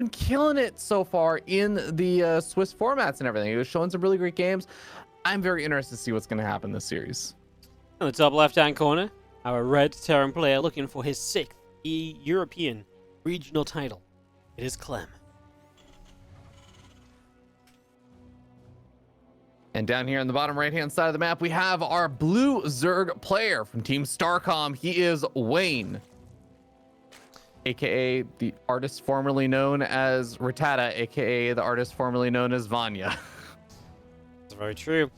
been killing it so far in the Swiss formats and everything. He was showing some really great games. I'm very interested to see what's going to happen this series. In the top left-hand corner, our red Terran player looking for his 6th European regional title. It is Clem. And down here on the bottom right-hand side of the map, we have our blue Zerg player from Team StarCom. He is Wayne, aka the artist formerly known as Rattata, aka the artist formerly known as Vanya. That's very true.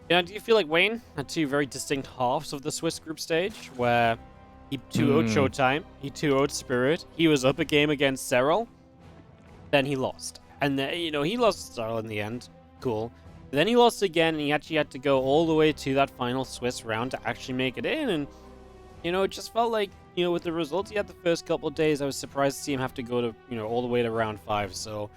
Do you feel like Wayne had two very distinct halves of the Swiss group stage, where he 2-0'd Showtime, he 2-0'd Spirit, he was up a game against Serral, then he lost. And then, he lost Serral in the end. Cool. Then he lost again, and he actually had to go all the way to that final Swiss round to actually make it in. And, it just felt like, with the results he had the first couple of days, I was surprised to see him have to go to, all the way to round 5. So,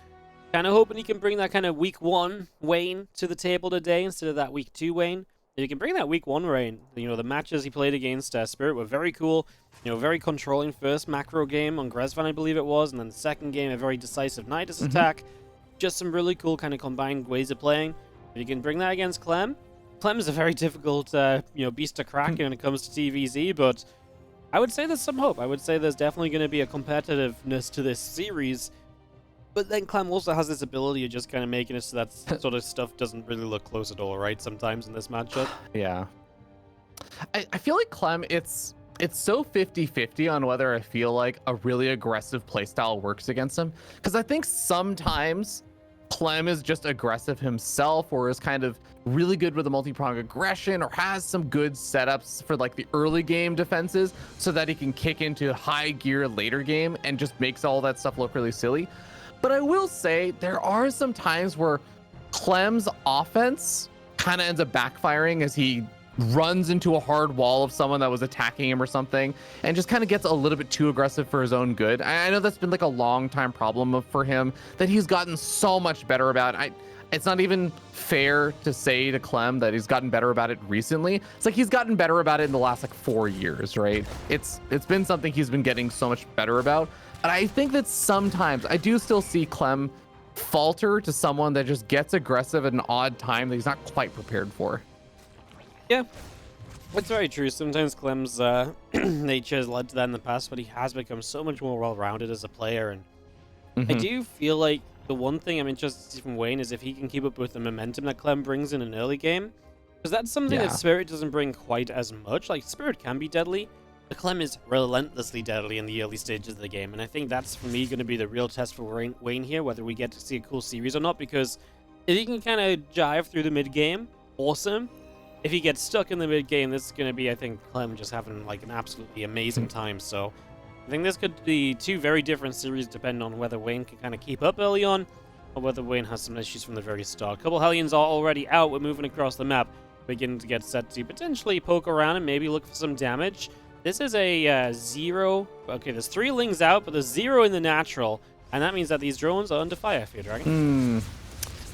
kind of hoping he can bring that kind of week 1 Wayne to the table today instead of that week 2 Wayne. If he can bring that week 1 Wayne, the matches he played against Spirit were very cool. Very controlling first macro game on Grezvan, I believe it was. And then the second game, a very decisive Nidus attack. Just some really cool kind of combined ways of playing. If you can bring that against Clem is a very difficult, beast to crack when it comes to TVZ, but I would say there's some hope. I would say there's definitely going to be a competitiveness to this series, but then Clem also has this ability of just kind of making it so that sort of stuff doesn't really look close at all, right? Sometimes in this matchup. Yeah. I feel like Clem, it's so 50-50 on whether I feel like a really aggressive playstyle works against him, because I think sometimes Clem is just aggressive himself, or is kind of really good with a multi-pronged aggression, or has some good setups for like the early game defenses so that he can kick into high gear later game and just makes all that stuff look really silly. But I will say there are some times where Clem's offense kind of ends up backfiring as he runs into a hard wall of someone that was attacking him or something, and just kind of gets a little bit too aggressive for his own good. I know that's been like a long time problem for him that he's gotten so much better about. It's not even fair to say to Clem that he's gotten better about it recently. It's like he's gotten better about it in the last like 4 years, right? It's been something he's been getting so much better about. And I think that sometimes I do still see Clem falter to someone that just gets aggressive at an odd time that he's not quite prepared for. Yeah, that's very true. Sometimes Clem's nature has led to that in the past, but he has become so much more well-rounded as a player. And I do feel like the one thing I'm interested to see from Wayne is if he can keep up with the momentum that Clem brings in an early game. Because that's something that Spirit doesn't bring quite as much. Like, Spirit can be deadly, but Clem is relentlessly deadly in the early stages of the game. And I think that's, for me, going to be the real test for Wayne here, whether we get to see a cool series or not. Because if he can kind of jive through the mid-game, awesome. If he gets stuck in the mid-game, this is going to be, I think, Clem just having like an absolutely amazing time. So I think this could be two very different series depending on whether Wayne can kind of keep up early on or whether Wayne has some issues from the very start. A couple Hellions are already out. We're moving across the map, beginning to get set to potentially poke around and maybe look for some damage. This is a 0. Okay, there's 3 Lings out, but there's 0 in the natural. And that means that these drones are under fire, Fear Dragon.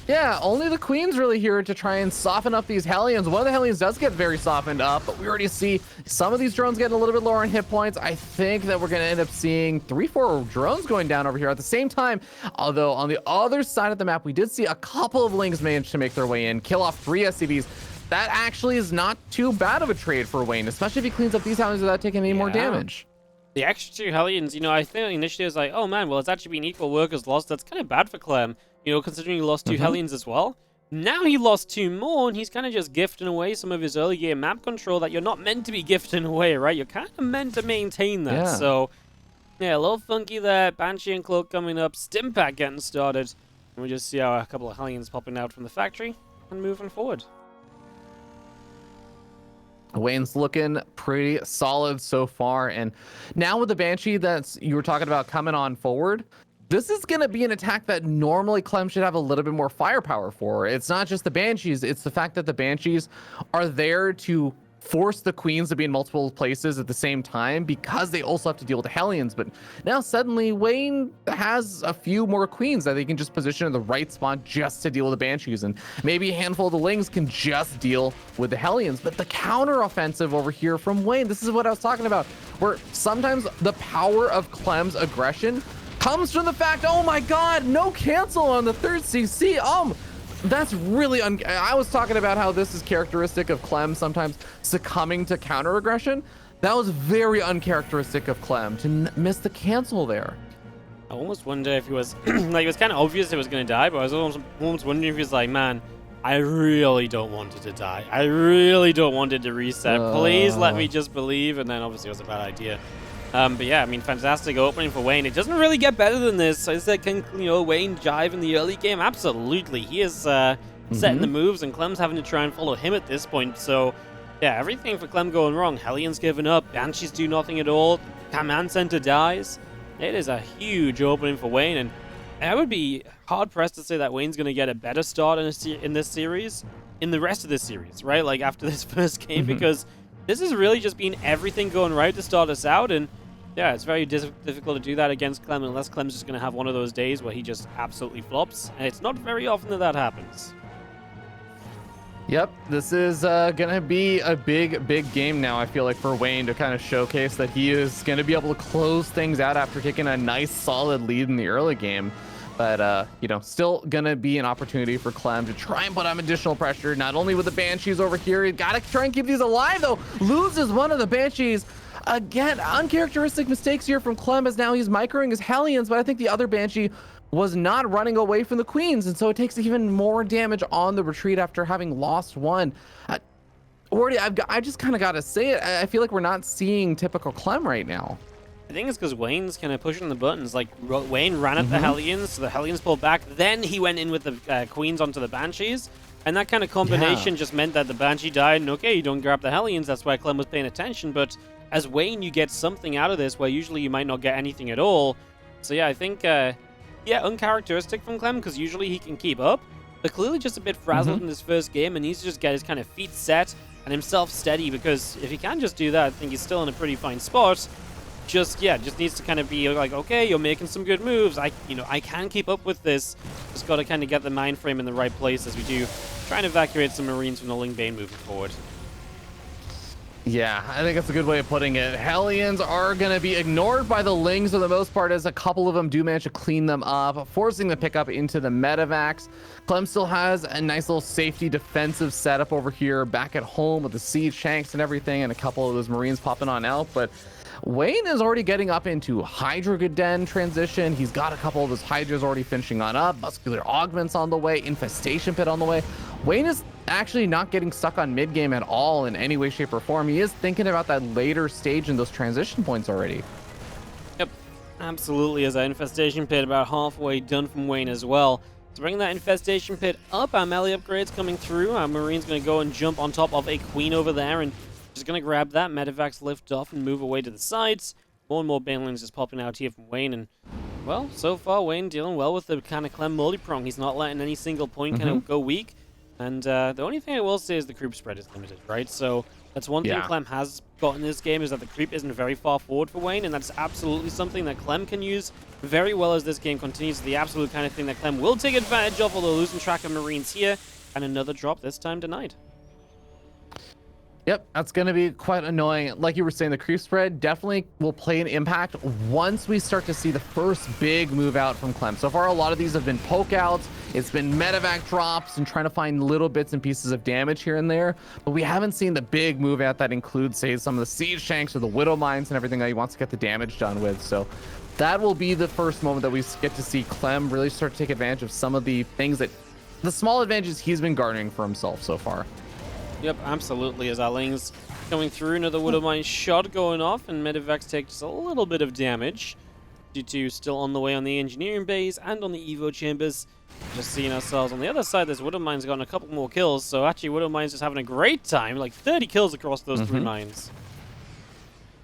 Yeah, only the Queen's really here to try and soften up these Hellions. One of the Hellions does get very softened up, but we already see some of these drones getting a little bit lower in hit points. I think that we're going to end up seeing 3-4 drones going down over here at the same time. Although on the other side of the map, we did see a couple of Lings manage to make their way in, kill off 3 SCVs. That actually is not too bad of a trade for Wayne, especially if he cleans up these Hellions without taking any more damage. The extra 2 Hellions, I think initially I was like, oh man, well, it's actually been equal workers lost. That's kind of bad for Clem. Considering he lost 2 Hellions as well. Now he lost 2 more, and he's kind of just gifting away some of his early game map control that you're not meant to be gifting away, right? You're kind of meant to maintain that. Yeah. So, yeah, a little funky there. Banshee and Cloak coming up. Stimpack getting started. And we just see a couple of Hellions popping out from the factory and moving forward. Wayne's looking pretty solid so far. And now with the Banshee that you were talking about coming on forward, this is going to be an attack that normally Clem should have a little bit more firepower for. It's not just the Banshees, it's the fact that the Banshees are there to force the Queens to be in multiple places at the same time because they also have to deal with the Hellions. But now suddenly Wayne has a few more Queens that they can just position in the right spot just to deal with the Banshees, and maybe a handful of the Lings can just deal with the Hellions. But the counter offensive over here from Wayne, this is what I was talking about, where sometimes the power of Clem's aggression comes from the fact, oh my god, no cancel on the third CC. That's really I was talking about how this is characteristic of Clem, sometimes succumbing to counter aggression. That was very uncharacteristic of Clem to miss the cancel there. I almost wonder if he was like, it was kind of obvious it was going to die, but I was almost wondering if he was like, man, I really don't want it to die. I really don't want it to reset. Please let me just believe. And then obviously it was a bad idea. But yeah, I mean, fantastic opening for Wayne. It doesn't really get better than this. I said, can Wayne jive in the early game? Absolutely. He is setting the moves, and Clem's having to try and follow him at this point. So yeah, everything for Clem going wrong. Hellions giving up. Banshees do nothing at all. Command Center dies. It is a huge opening for Wayne, and I would be hard-pressed to say that Wayne's going to get a better start in this series, in the rest of this series, right? Like, after this first game, because this has really just been everything going right to start us out, and yeah, it's very difficult to do that against Clem, unless Clem's just going to have one of those days where he just absolutely flops, and it's not very often that that happens. Yep, this is going to be a big game now, I feel like, for Wayne to kind of showcase that he is going to be able to close things out after taking a nice, solid lead in the early game. But, still going to be an opportunity for Clem to try and put on additional pressure, not only with the Banshees over here. He's got to try and keep these alive, though. Loses one of the Banshees. Again, uncharacteristic mistakes here from Clem, as now he's microing his Hellions, but I think the other Banshee was not running away from the Queens, and so it takes even more damage on the retreat after having lost one. I just kind of got to say it. I feel like we're not seeing typical Clem right now. I think it's because Wayne's kind of pushing the buttons. Like, Wayne ran at the Hellions, so the Hellions pulled back. Then he went in with the Queens onto the Banshees. And that kind of combination just meant that the Banshee died. And okay, you don't grab the Hellions. That's why Clem was paying attention. But as Wayne, you get something out of this where usually you might not get anything at all. So yeah, I think, uncharacteristic from Clem, because usually he can keep up. But clearly just a bit frazzled in this first game, and needs to just get his kind of feet set and himself steady, because if he can just do that, I think he's still in a pretty fine spot. Just needs to kind of be like, okay, you're making some good moves. I can keep up with this. Just got to kind of get the mind frame in the right place as we do try and evacuate some Marines from the Ling Bane moving forward. Yeah, I think that's a good way of putting it. Hellions are going to be ignored by the Lings for the most part, as a couple of them do manage to clean them up, forcing the pickup into the medevacs. Clem still has a nice little safety defensive setup over here back at home with the siege shanks and everything, and a couple of those Marines popping on out, but Wayne is already getting up into Hydra Den transition. He's got a couple of those Hydras already finishing on up, muscular augments on the way, infestation pit on the way. Wayne is actually not getting stuck on mid game at all in any way, shape, or form. He is thinking about that later stage in those transition points already. Yep, absolutely. As that infestation pit about halfway done from Wayne as well. To bring that infestation pit up, our melee upgrades coming through. Our Marine's going to go and jump on top of a Queen over there, and just going to grab that. Medevacs lift off and move away to the sides. More and more Banelings just popping out here from Wayne, and well, so far Wayne dealing well with the kind of Clem multi-prong. He's not letting any single point kind of go weak. And the only thing I will say is the creep spread is limited, right? So that's one thing Clem has got in this game, is that the creep isn't very far forward for Wayne, and that's absolutely something that Clem can use very well as this game continues. The absolute kind of thing that Clem will take advantage of, although losing track of Marines here, and another drop this time denied. Yep, that's going to be quite annoying. Like you were saying, the creep spread definitely will play an impact once we start to see the first big move out from Clem. So far, a lot of these have been poke outs. It's been medevac drops and trying to find little bits and pieces of damage here and there. But we haven't seen the big move out that includes, say, some of the siege shanks or the widow mines and everything that he wants to get the damage done with. So that will be the first moment that we get to see Clem really start to take advantage of some of the things that, the small advantages he's been garnering for himself so far. Yep, absolutely. As our Lings coming through, another Widow Mine shot going off, and Medevacs take just a little bit of damage due to still on the way on the engineering bays and on the Evo chambers. Just seeing ourselves on the other side, this Widow Mine's gotten a couple more kills, so actually Widow Mine's just having a great time, like 30 kills across those 3 mines.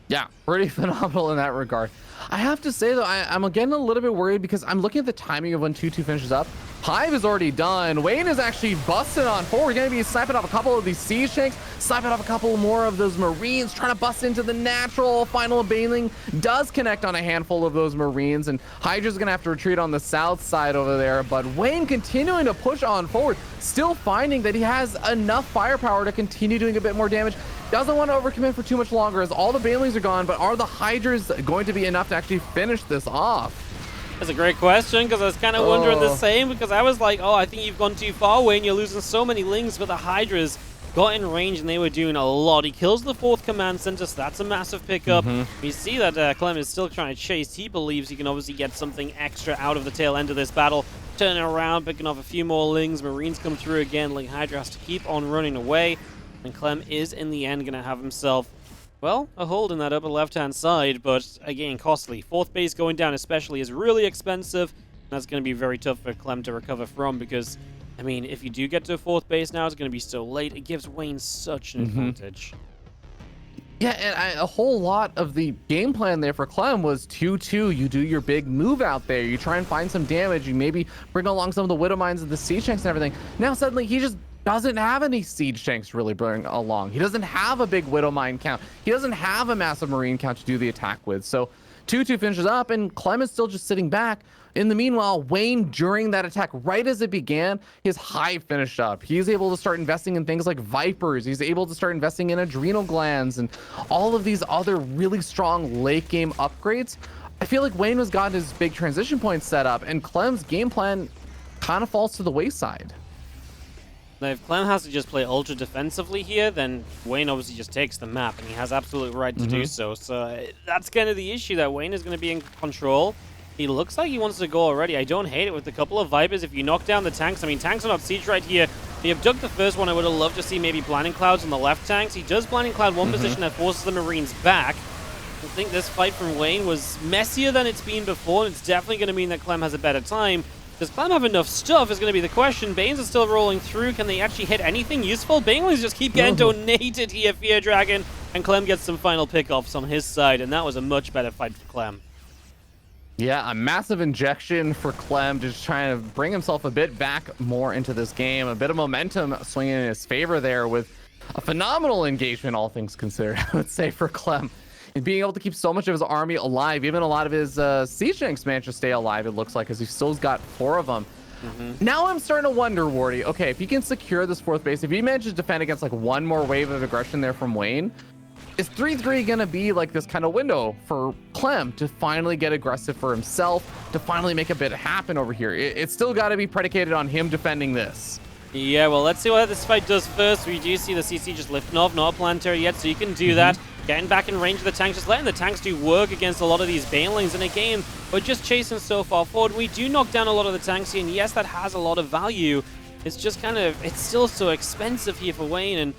Yeah, pretty phenomenal in that regard. I have to say, though, I'm getting a little bit worried because I'm looking at the timing of when 2-2 finishes up. Hive is already done. Wayne is actually busting on forward. We're going to be sniping off a couple of these siege shanks, sniping off a couple more of those Marines, trying to bust into the natural. Final Baneling does connect on a handful of those Marines, and Hydra's going to have to retreat on the south side over there. But Wayne continuing to push on forward, still finding that he has enough firepower to continue doing a bit more damage. Doesn't want to overcommit for too much longer as all the Banelings are gone, but are the Hydras going to be enough to actually finish this off? That's a great question, because I was kind of wondering the same, because I was like, oh, I think you've gone too far, Wayne. You're losing so many lings, but the Hydras got in range, and they were doing a lot. He kills the 4th command center, so that's a massive pickup. We see that Clem is still trying to chase. He believes he can obviously get something extra out of the tail end of this battle. Turning around, picking off a few more lings. Marines come through again. Ling Hydra has to keep on running away, and Clem is, in the end, going to have himself, well, a hold in that upper left-hand side, but again, costly. 4th base going down especially is really expensive, and that's going to be very tough for Clem to recover from, because, I mean, if you do get to 4th base now, it's going to be so late. It gives Wayne such an advantage. Yeah, and a whole lot of the game plan there for Clem was 2-2. You do your big move out there. You try and find some damage. You maybe bring along some of the Widow Mines and the Siege Tanks and everything. Now, suddenly, he just doesn't have any Siege Tanks really bring along. He doesn't have a big Widow Mine count. He doesn't have a massive Marine count to do the attack with. So 2-2 finishes up, and Clem is still just sitting back. In the meanwhile, Wayne, during that attack, right as it began, his hive finished up. He's able to start investing in things like Vipers. He's able to start investing in adrenal glands and all of these other really strong late game upgrades. I feel like Wayne has gotten his big transition points set up, and Clem's game plan kind of falls to the wayside. Now, if Clem has to just play ultra defensively here, then Wayne obviously just takes the map, and he has absolute right to do so. So that's kind of the issue, that Wayne is going to be in control. He looks like he wants to go already. I don't hate it with a couple of Vipers. If you knock down the tanks, I mean, tanks are not siege right here. He abduct the first one. I would have loved to see maybe Blinding Clouds on the left tanks. He does Blinding Cloud one position that forces the Marines back. I think this fight from Wayne was messier than it's been before, and it's definitely going to mean that Clem has a better time. Does Clem have enough stuff is going to be the question. Banes are still rolling through. Can they actually hit anything useful? Banelings just keep getting donated here, Fear Dragon, and Clem gets some final pickoffs on his side, and that was a much better fight for Clem. Yeah, a massive injection for Clem, just trying to bring himself a bit back more into this game. A bit of momentum swinging in his favor there with a phenomenal engagement, all things considered, I would say, for Clem. And being able to keep so much of his army alive, even a lot of his siege tanks managed to stay alive, it looks like, because he still's got 4 of them. Now I'm starting to wonder, Wardy, okay, if he can secure this 4th base, if he manages to defend against like one more wave of aggression there from Wayne, is 3-3 gonna be like this kind of window for Clem to finally get aggressive for himself, to finally make a bit happen over here? It's still got to be predicated on him defending this. Yeah, well, let's see what this fight does first. We do see the CC just lifting off, not a planetary yet, so you can do that. Getting back in range of the tanks, just letting the tanks do work against a lot of these Banelings. And again, we're just chasing so far forward. We do knock down a lot of the tanks here, and yes, that has a lot of value. It's just kind of, it's still so expensive here for Wayne, and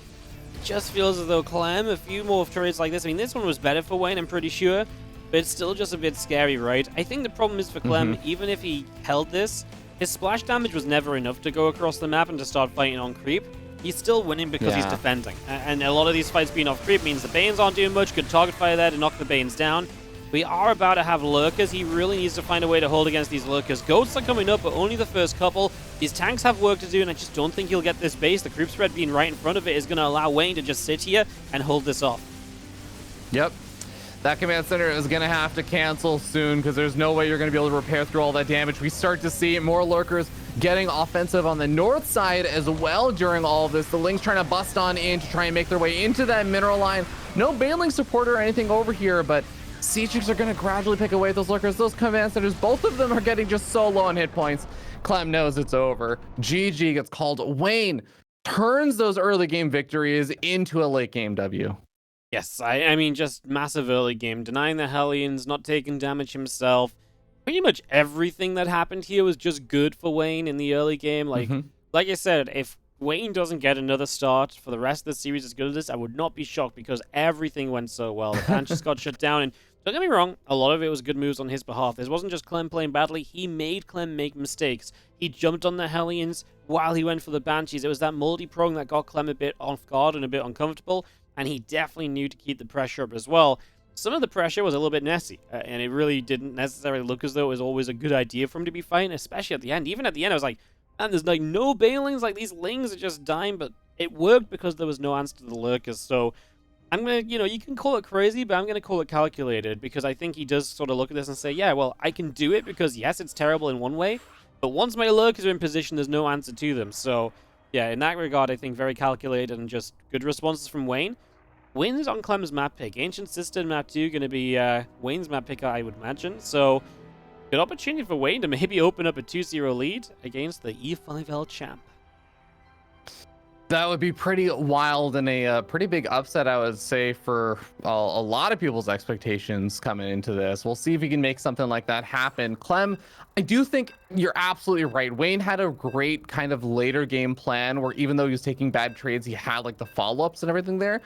it just feels as though Clem, a few more trades like this. I mean, this one was better for Wayne, I'm pretty sure, but it's still just a bit scary, right? I think the problem is for Clem, even if he held this, his splash damage was never enough to go across the map and to start fighting on creep. He's still winning because he's defending. And a lot of these fights being off creep means the Banes aren't doing much. Good target fire there to knock the Banes down. We are about to have Lurkers. He really needs to find a way to hold against these Lurkers. Ghosts are coming up, but only the first couple. These tanks have work to do, and I just don't think he'll get this base. The creep spread being right in front of it is going to allow Wayne to just sit here and hold this off. Yep. That command center is going to have to cancel soon, because there's no way you're going to be able to repair through all that damage. We start to see more Lurkers getting offensive on the north side as well during all of this. The Lings trying to bust on in to try and make their way into that mineral line. No Baneling support or anything over here, but Siege are going to gradually pick away those Lurkers. Those command centers, both of them are getting just so low on hit points. Clem knows it's over. GG gets called. Wayne turns those early game victories into a late game W. Yes, I mean, just massive early game. Denying the Hellions, not taking damage himself. Pretty much everything that happened here was just good for Wayne in the early game. Like I said, if Wayne doesn't get another start for the rest of the series as good as this, I would not be shocked, because everything went so well. The bench just got shut down, and don't get me wrong, a lot of it was good moves on his behalf. This wasn't just Clem playing badly. He made Clem make mistakes. He jumped on the Hellions while he went for the Banshees. It was that multi-prong that got Clem a bit off guard and a bit uncomfortable, and he definitely knew to keep the pressure up as well. Some of the pressure was a little bit messy, and it really didn't necessarily look as though it was always a good idea for him to be fighting, especially at the end. Even at the end, I was like, man, there's like no Banelings, like these Lings are just dying, but it worked because there was no answer to the Lurkers. So I'm going to, you can call it crazy, but I'm going to call it calculated, because I think he does sort of look at this and say, yeah, well, I can do it because, yes, it's terrible in one way, but once my Lurkers are in position, there's no answer to them. So, yeah, in that regard, I think very calculated and just good responses from Wayne. Wins on Clem's map pick. Ancient Sister map 2 going to be Wayne's map pick, I would imagine. So, good opportunity for Wayne to maybe open up a 2-0 lead against the E5L champ. That would be pretty wild and a pretty big upset, I would say, for a lot of people's expectations coming into this. We'll see if he can make something like that happen. Clem, I do think you're absolutely right. Wayne had a great kind of later game plan where even though he was taking bad trades, he had like the follow-ups and everything there.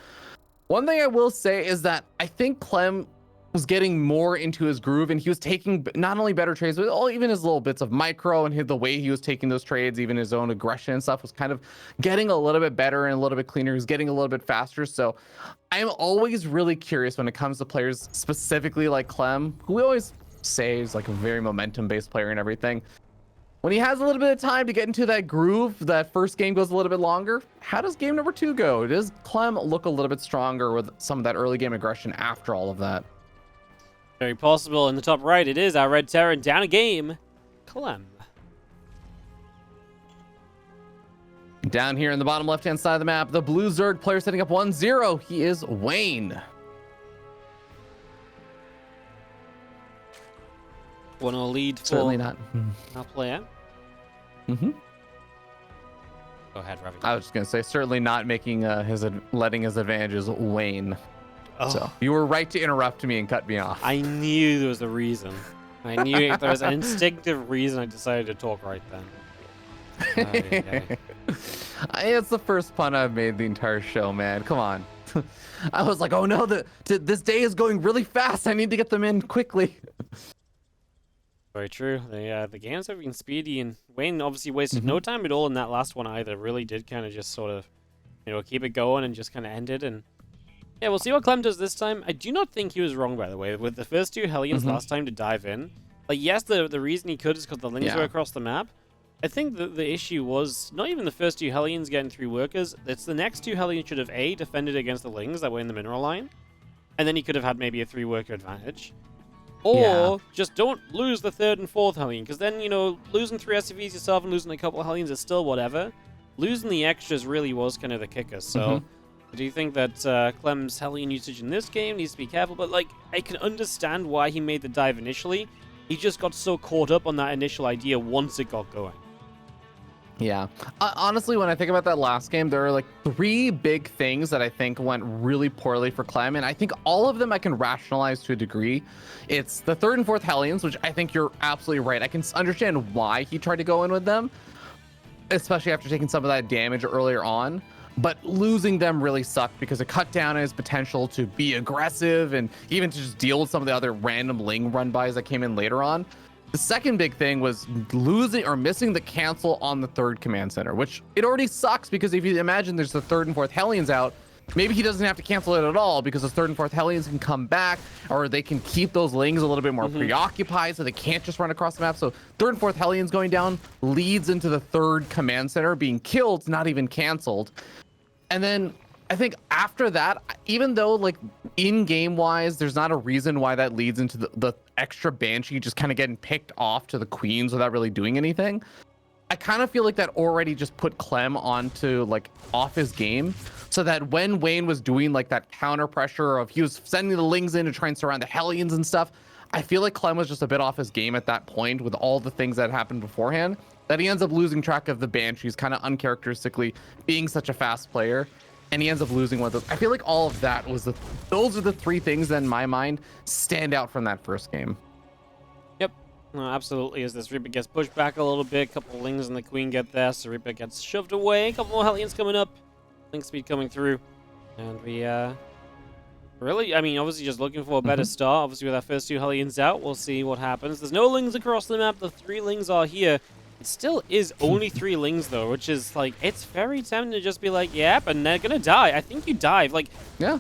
One thing I will say is that I think Clem was getting more into his groove, and he was taking not only better trades, but even his little bits of micro and the way he was taking those trades, even his own aggression and stuff was kind of getting a little bit better and a little bit cleaner. He was getting a little bit faster. So I'm always really curious when it comes to players specifically like Clem, who we always say is like a very momentum-based player and everything. When he has a little bit of time to get into that groove, that first game goes a little bit longer. How does game number 2 go? Does Clem look a little bit stronger with some of that early game aggression after all of that? Very possible. In the top right, it is our Red Terran down a game. Clem. Down here in the bottom left-hand side of the map, the blue Zerg player setting up 1-0. He is Wayne. 1-0 lead for Certainly not. our player. Mm-hmm. Go ahead, Ravi. I was just going to say, certainly not making letting his advantages wane. Oh. So you were right to interrupt me and cut me off. I knew there was a reason. I knew there was an instinctive reason I decided to talk right then. It's the first pun I've made the entire show, man. Come on. I was like, oh no, this day is going really fast. I need to get them in quickly. Very true. The games have been speedy, and Wayne obviously wasted no time at all in that last one either. Really did kind of just sort of, keep it going and just kind of end it. And yeah, we'll see what Clem does this time. I do not think he was wrong, by the way. With the first 2 Hellions last time to dive in, like, yes, the reason he could is because the Lings were across the map. I think the issue was not even the first 2 Hellions getting 3 workers. It's the next 2 Hellions should have A, defended against the Lings that were in the mineral line, and then he could have had maybe a 3-worker advantage. Or just don't lose the 3rd and 4th Hellion, because then, losing 3 SCVs yourself and losing a couple of Hellions is still whatever. Losing the extras really was kind of the kicker, so do you think that Clem's Hellion usage in this game needs to be careful? But, like, I can understand why he made the dive initially. He just got so caught up on that initial idea once it got going. Yeah. Honestly, when I think about that last game, there are like 3 big things that I think went really poorly for Clem, and I think all of them I can rationalize to a degree. It's the 3rd and 4th Hellions, which I think you're absolutely right. I can understand why he tried to go in with them, especially after taking some of that damage earlier on. But losing them really sucked because it cut down his potential to be aggressive and even to just deal with some of the other random Ling run-bys that came in later on. The second big thing was losing or missing the cancel on the 3rd command center, which it already sucks because if you imagine there's the 3rd and 4th Hellions out, maybe he doesn't have to cancel it at all because the 3rd and 4th Hellions can come back, or they can keep those Lings a little bit more preoccupied so they can't just run across the map. So 3rd and 4th Hellions going down leads into the 3rd command center being killed, not even canceled. And then I think after that, even though like in-game wise, there's not a reason why that leads into the extra Banshee just kind of getting picked off to the Queens without really doing anything. I kind of feel like that already just put Clem onto like off his game, so that when Wayne was doing like that counter pressure of he was sending the Lings in to try and surround the Hellions and stuff, I feel like Clem was just a bit off his game at that point with all the things that happened beforehand, that he ends up losing track of the Banshees kind of uncharacteristically being such a fast player. And he ends up losing one of those. I feel like all of that was those are the 3 things that in my mind stand out from that first game. Yep, absolutely. As this Reaper gets pushed back a little bit, a couple of Lings and the Queen get there, so Reaper gets shoved away, a couple more Hellions coming up, Link speed coming through, and we really, I mean, obviously just looking for a better start. Obviously with our first 2 Hellions out, we'll see what happens. There's no Lings across the map, the 3 Lings are here. It still is only 3 Lings, though, which is, like, it's very tempting to just be like, yep, and they're gonna die. I think you dive. Like, yeah.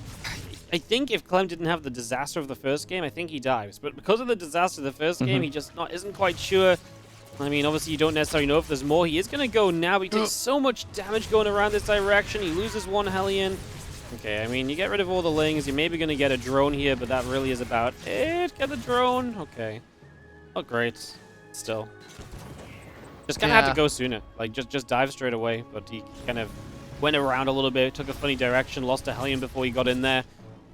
I think if Clem didn't have the disaster of the first game, I think he dives. But because of the disaster of the first game, he just isn't quite sure. I mean, obviously, you don't necessarily know if there's more. He is gonna go now, but he takes so much damage going around this direction. He loses 1 Hellion. Okay, I mean, you get rid of all the Lings. You're maybe gonna get a drone here, but that really is about it. Get the drone. Okay. Oh, great. Still. Just kind of had to go sooner. Like, just dive straight away. But he kind of went around a little bit, took a funny direction, lost a Hellion before he got in there.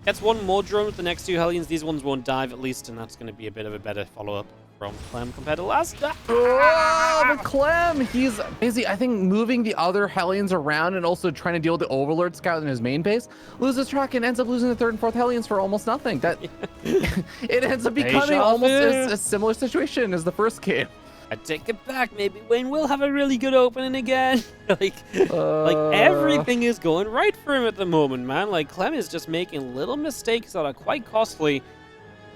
Gets 1 more drone with the next 2 Hellions. These ones won't dive, at least, and that's going to be a bit of a better follow-up. from Clem compared to last. Oh, but Clem, he's busy, I think, moving the other Hellions around and also trying to deal with the Overlord Scout in his main base. Loses track and ends up losing the 3rd and 4th Hellions for almost nothing. That it ends up becoming almost a similar situation as the first game. I take it back. Maybe Wayne will have a really good opening again. like everything is going right for him at the moment, man. Like Clem is just making little mistakes that are quite costly.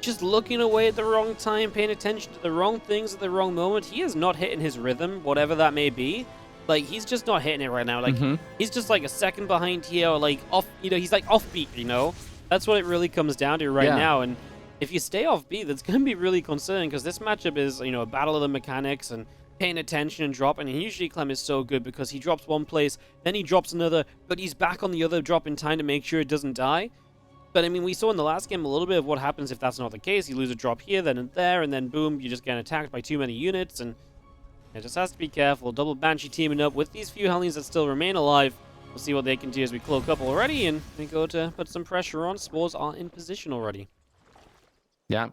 Just looking away at the wrong time, paying attention to the wrong things at the wrong moment. He is not hitting his rhythm, whatever that may be. Like, he's just not hitting it right now. Like, he's just like a second behind here, or like off, he's like offbeat, That's what it really comes down to right now. And if you stay offbeat, that's going to be really concerning, because this matchup is, a battle of the mechanics and paying attention and dropping. And usually Clem is so good because he drops one place, then he drops another, but he's back on the other drop in time to make sure it doesn't die. But, I mean, we saw in the last game a little bit of what happens if that's not the case. You lose a drop here, then there, and then boom, you just get attacked by too many units, and it just has to be careful. Double Banshee teaming up with these few Hellions that still remain alive. We'll see what they can do as we cloak up already, and we go to put some pressure on. Spores are in position already. Yeah,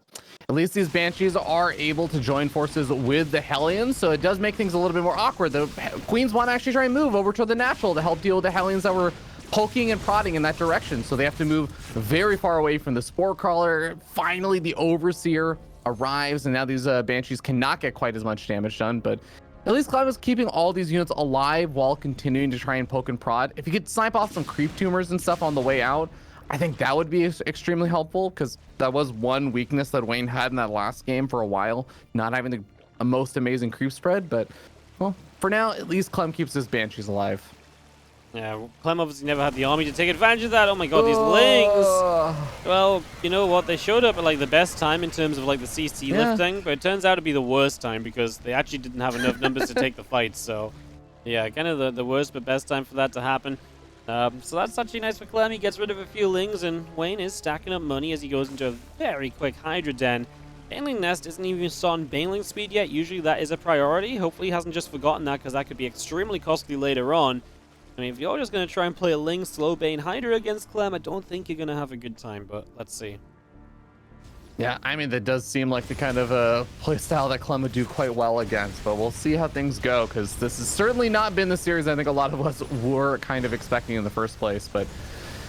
at least these Banshees are able to join forces with the Hellions, so it does make things a little bit more awkward. The Queens want to actually try and move over to the natural to help deal with the Hellions that were poking and prodding in that direction, so they have to move very far away from the Spore Crawler. Finally, the Overseer arrives, and now these Banshees cannot get quite as much damage done, but at least Clem is keeping all these units alive while continuing to try and poke and prod. If you could snipe off some creep tumors and stuff on the way out, I think that would be extremely helpful, because that was one weakness that Wayne had in that last game for a while, not having the most amazing creep spread. But, well, for now, at least Clem keeps his Banshees alive. Yeah, Clem obviously never had the army to take advantage of that. Oh my god, these lings! Well, you know what? They showed up at like the best time in terms of like the CC lifting, but it turns out to be the worst time because they actually didn't have enough numbers to take the fight. So, yeah, kind of the worst but best time for that to happen. So that's actually nice for Clem. He gets rid of a few lings, and Wayne is stacking up money as he goes into a very quick Hydra Den. Baneling Nest isn't even on Baneling speed yet. Usually that is a priority. Hopefully he hasn't just forgotten that, because that could be extremely costly later on. I mean, if you're just going to try and play a Ling slow Bane Hydra against Clem, I don't think you're going to have a good time, but let's see. Yeah, I mean, that does seem like the kind of play style that Clem would do quite well against, but we'll see how things go, because this has certainly not been the series I think a lot of us were kind of expecting in the first place. But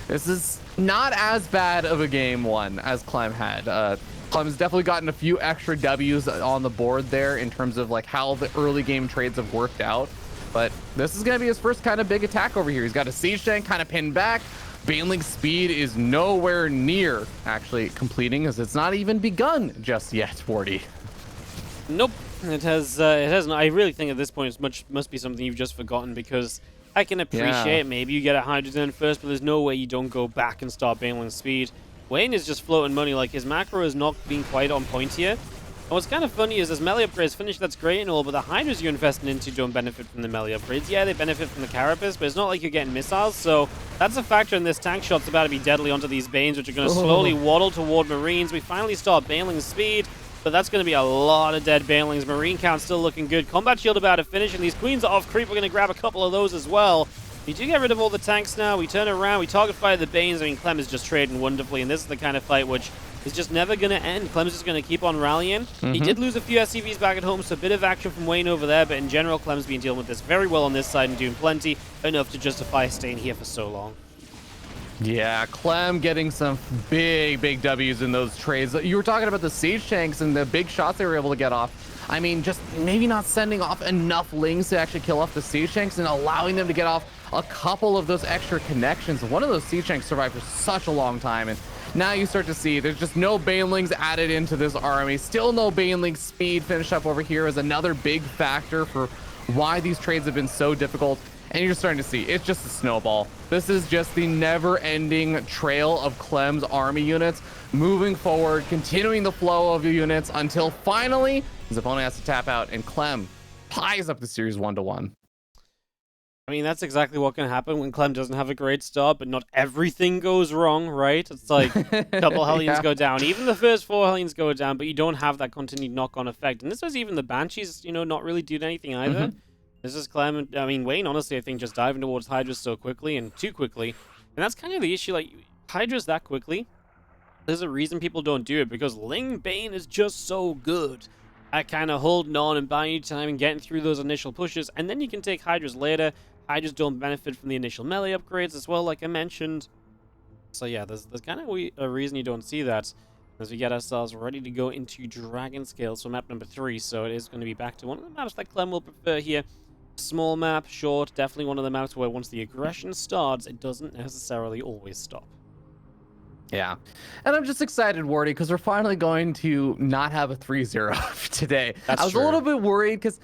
this is not as bad of a game one as Clem had. Clem's definitely gotten a few extra W's on the board there in terms of like how the early game trades have worked out. But this is going to be his first kind of big attack over here. He's got a siege tank kind of pinned back. Baneling's speed is nowhere near actually completing, as it's not even begun just yet, 40. Nope, it hasn't. I really think at this point it must be something you've just forgotten, because I can appreciate maybe you get a hydrogen first, but there's no way you don't go back and start Baneling's speed. Wayne is just floating money. Like, his macro is not being quite on point here. And what's kind of funny is, as melee upgrades finish, that's great and all, but the Hydras you're investing into don't benefit from the melee upgrades. Yeah, they benefit from the Carapace, but it's not like you're getting missiles, so that's a factor in this. Tank shot's about to be deadly onto these Banes, which are going to slowly waddle toward Marines. We finally start Baneling's speed, but that's going to be a lot of dead Banelings. Marine count still looking good. Combat shield about to finish, and these Queens are off creep. We're going to grab a couple of those as well. We do get rid of all the tanks now. We turn around, we target fire the Banes. I mean, Clem is just trading wonderfully, and this is the kind of fight which is just never going to end. Clem's just going to keep on rallying. He did lose a few SCVs back at home, so a bit of action from Wayne over there, but in general, Clem's been dealing with this very well on this side and doing plenty, enough to justify staying here for so long. Yeah, Clem getting some big W's in those trades. You were talking about the siege tanks and the big shots they were able to get off. I mean, just maybe not sending off enough lings to actually kill off the siege tanks and allowing them to get off a couple of those extra connections. One of those siege tanks survived for such a long time, and now you start to see there's just no Banelings added into this army. Still no Baneling speed finished up over here is another big factor for why these trades have been so difficult. And you're starting to see it's just a snowball. This is just the never-ending trail of Clem's army units moving forward, continuing the flow of units until finally his opponent has to tap out, and Clem ties up the series 1-1. I mean, that's exactly what can happen when Clem doesn't have a great start, but not everything goes wrong, right? It's like a couple Hellions go down. Even the first 4 Hellions go down, but you don't have that continued knock-on effect. And this was even the Banshees, not really doing anything either. This is Clem. I mean, Wayne, honestly, I think just diving towards Hydras so quickly and too quickly. And that's kind of the issue. Like, Hydras that quickly, there's a reason people don't do it, because Ling Bane is just so good. at kind of holding on and buying you time and getting through those initial pushes, and then you can take Hydras later. Hydras don't benefit from the initial melee upgrades as well, like I mentioned. So yeah, there's kind of a reason you don't see that as we get ourselves ready to go into Dragon Scales for map number 3. So it is going to be back to one of the maps that Clem will prefer here. Small map, short, definitely one of the maps where once the aggression starts, it doesn't necessarily always stop. Yeah. And I'm just excited, Wardy, because we're finally going to not have a 3-0 today. That's I was true. a little bit worried because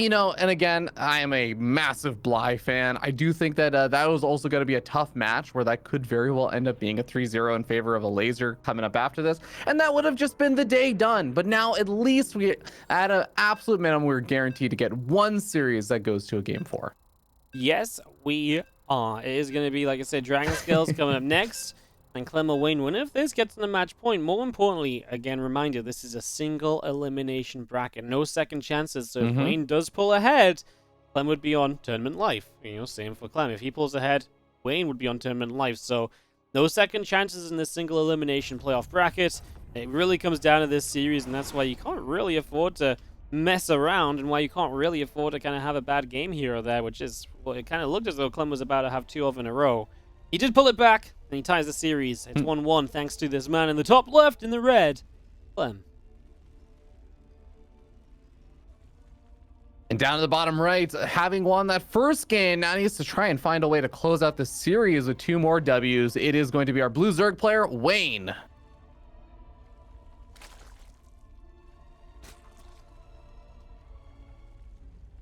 and again, I am a massive Bly fan. I do think that that was also going to be a tough match where that could very well end up being a 3-0 in favor of a laser coming up after this. And that would have just been the day done. But now at least we, at an absolute minimum, we're guaranteed to get one series that goes to a game 4. Yes, we are. It is going to be, like I said, Dragon Scales coming up next. And Clem will win winner if this gets to the match point. More importantly, again, reminder, this is a single elimination bracket. No second chances. So if Wayne does pull ahead, Clem would be on tournament life. Same for Clem. If he pulls ahead, Wayne would be on tournament life. So no second chances in this single elimination playoff bracket. It really comes down to this series, and that's why you can't really afford to mess around and why you can't really afford to kind of have a bad game here or there, which is, well, it kind of looked as though Clem was about to have 2 of in a row. He did pull it back, and he ties the series. It's 1-1 thanks to this man in the top left in the red, Clem. And down to the bottom right, having won that first game, now needs to try and find a way to close out the series with 2 more Ws. It is going to be our Blue Zerg player, Wayne.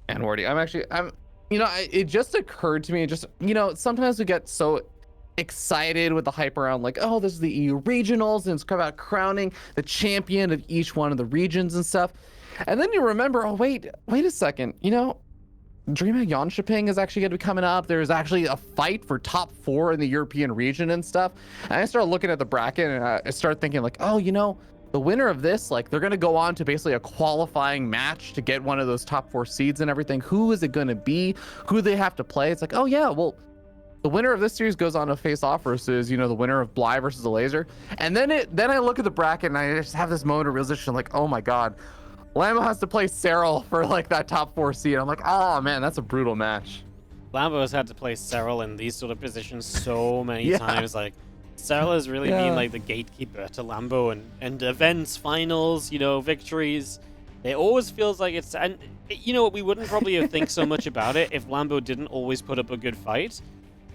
And Wardy, it just occurred to me, sometimes we get so excited with the hype around like, oh, this is the EU regionals and it's about crowning the champion of each one of the regions and stuff. And then you remember, oh, wait a second, DreamHack Jonkoping is actually going to be coming up. There's actually a fight for top 4 in the European region and stuff. And I started looking at the bracket and I started thinking like, oh, the winner of this, like, they're going to go on to basically a qualifying match to get one of those top 4 seeds and everything. Who is it going to be? Who do they have to play? It's like, oh yeah, well, the winner of this series goes on to face off versus, the winner of Bly versus the Laser. And then I look at the bracket and I just have this moment of realization like, oh my God, Lambo has to play Serral for like that top 4 seed. I'm like, oh man, that's a brutal match. Lambo has had to play Serral in these sort of positions so many times. Like, Serral has really been like the gatekeeper to Lambo and events, finals, victories. It always feels like it's, and we wouldn't probably think so much about it if Lambo didn't always put up a good fight.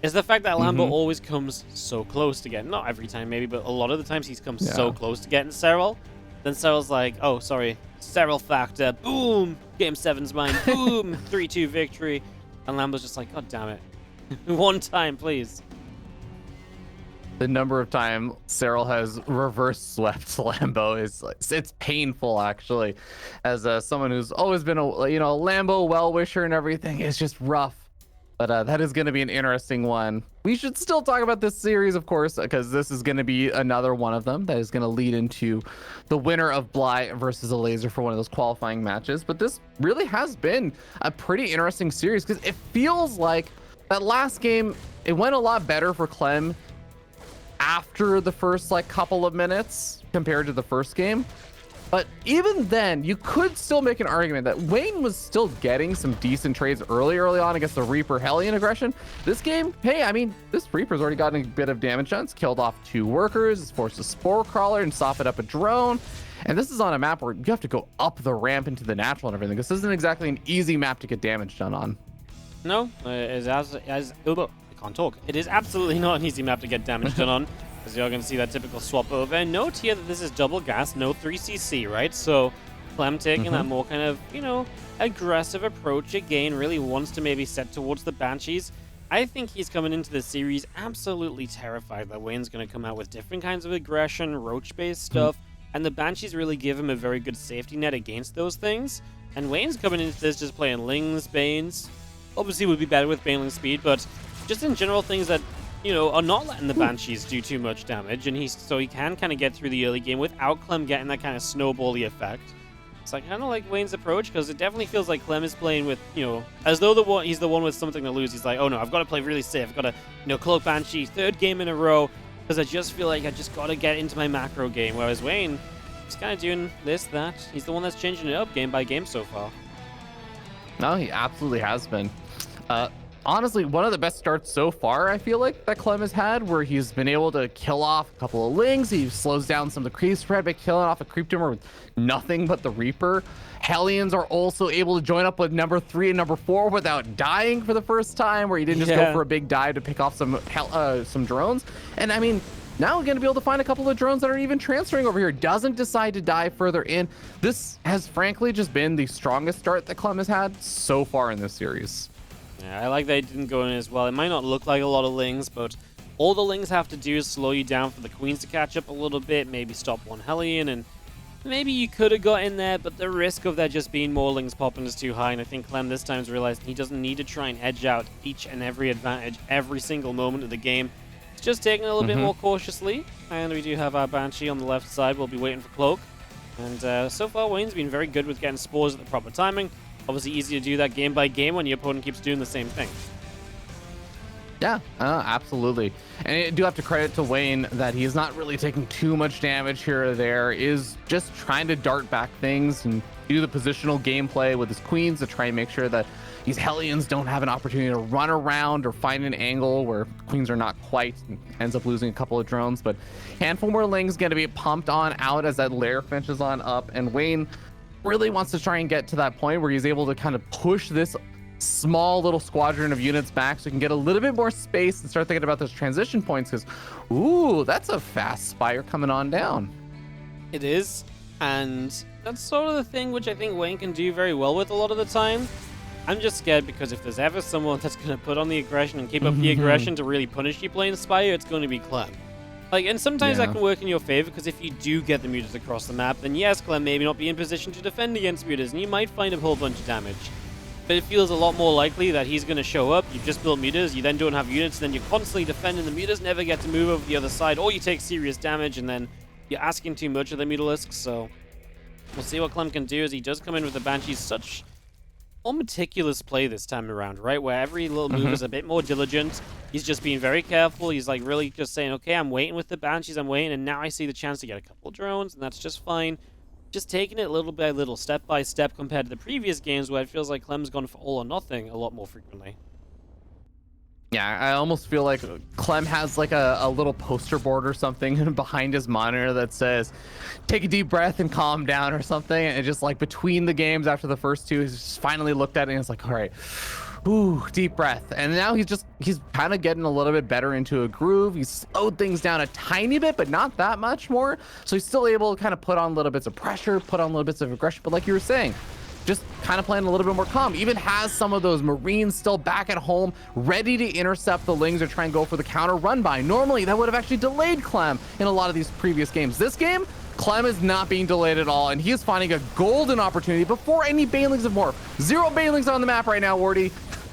Is the fact that Lambo always comes so close to getting, not every time maybe, but a lot of the times he's come so close to getting Serral. Then Serral's like, oh, sorry, Serral factor, boom, game 7's mine, boom, 3-2 victory. And Lambo's just like, god damn it. One time, please. The number of times Serral has reverse swept Lambo it's painful, actually. As someone who's always been a Lambo well-wisher and everything, it's just rough. But that is going to be an interesting one. We should still talk about this series, of course, because this is going to be another one of them that is going to lead into the winner of Bly versus a Laser for one of those qualifying matches. But this really has been a pretty interesting series because it feels like that last game, it went a lot better for Clem after the first couple of minutes compared to the first game. But even then, you could still make an argument that Wayne was still getting some decent trades early on against the Reaper Hellion aggression. This game, hey, I mean, this Reaper's already gotten a bit of damage done. It's killed off 2 workers, it's forced a Spore Crawler and softened up a drone. And this is on a map where you have to go up the ramp into the natural and everything. This isn't exactly an easy map to get damage done on. No, it is absolutely not an easy map to get damage done on. As you're going to see that typical swap over. And note here that this is double gas, no 3cc, right? So Clem taking that more kind of, aggressive approach again, really wants to maybe set towards the Banshees. I think he's coming into the series absolutely terrified that Wayne's going to come out with different kinds of aggression, roach-based stuff, and the Banshees really give him a very good safety net against those things. And Wayne's coming into this just playing Lings, Banes. Obviously would be better with Baneling speed, but just in general things that are not letting the Banshees do too much damage, and so he can kind of get through the early game without Clem getting that kind of snowbally effect. It's like, I kind of like Wayne's approach, because it definitely feels like Clem is playing with, as though he's the one with something to lose. He's like, oh no, I've got to play really safe. I've got to, cloak Banshee, 3rd game in a row, because I just feel like I just got to get into my macro game. Whereas Wayne, He's kind of doing this, that. He's the one that's changing it up game by game so far. No, he absolutely has been. Honestly, one of the best starts so far, I feel like, that Clem has had, where he's been able to kill off a couple of Lings. He slows down some of the creep spread by killing off a creep tumor with nothing but the Reaper. Hellions are also able to join up with number 3 and number 4 without dying for the first time, where he didn't just go for a big dive to pick off some drones. And I mean, now we're going to be able to find a couple of drones that are even transferring over here. Doesn't decide to dive further in. This has frankly just been the strongest start that Clem has had so far in this series. Yeah, I like that it didn't go in as well. It might not look like a lot of Lings, but all the Lings have to do is slow you down for the Queens to catch up a little bit, maybe stop one Hellion, and maybe you could have got in there, but the risk of there just being more Lings popping is too high, and I think Clem this time has realized he doesn't need to try and edge out each and every advantage every single moment of the game. It's just taking it a little bit more cautiously, and we do have our Banshee on the left side. We'll be waiting for Cloak, and so far Wayne's been very good with getting spores at the proper timing. Obviously easy to do that game by game when your opponent keeps doing the same thing. Yeah, absolutely. And I do have to credit to Wayne that he's not really taking too much damage here or there, is just trying to dart back things and do the positional gameplay with his Queens to try and make sure that these Hellions don't have an opportunity to run around or find an angle where Queens are not quite, and ends up losing a couple of drones. But handful more Lings going to be pumped on out as that lair finishes on up, and Wayne really wants to try and get to that point where he's able to kind of push this small little squadron of units back so he can get a little bit more space and start thinking about those transition points, because ooh, that's a fast Spire coming on down. It is, and that's sort of the thing which I think Wayne can do very well with a lot of the time. I'm just scared because if there's ever someone that's going to put on the aggression and keep up the aggression to really punish you playing Spire, it's going to be Clem. Like, and sometimes that can work in your favor, because if you do get the mutas across the map, then yes, Clem maybe not be in position to defend against mutas, and you might find a whole bunch of damage. But it feels a lot more likely that he's going to show up, you've just built mutas, you then don't have units, then you're constantly defending the mutas, never get to move over the other side, or you take serious damage, and then you're asking too much of the mutalisks. So we'll see what Clem can do as he does come in with the Banshees. Such more meticulous play this time around, right? Where every little move is a bit more diligent. He's just being very careful. He's like really just saying, okay, I'm waiting with the Banshees, I'm waiting, and now I see the chance to get a couple drones, and that's just fine. Just taking it little by little, step by step, compared to the previous games where it feels like Clem's gone for all or nothing a lot more frequently. Yeah, I almost feel like Clem has like a little poster board or something behind his monitor that says, take a deep breath and calm down or something. And just like between the games after the first two, he's just finally looked at it and it's like, all right, ooh, deep breath. And now he's kind of getting a little bit better into a groove. He's slowed things down a tiny bit, but not that much more. So he's still able to kind of put on little bits of pressure, put on little bits of aggression. But like you were saying, just kind of playing a little bit more calm. Even has some of those Marines still back at home, ready to intercept the Lings or try and go for the counter run by. Normally, that would have actually delayed Clem in a lot of these previous games. This game, Clem is not being delayed at all, and he is finding a golden opportunity before any Banelings have morphed. 0 Banelings on the map right now, Wardy.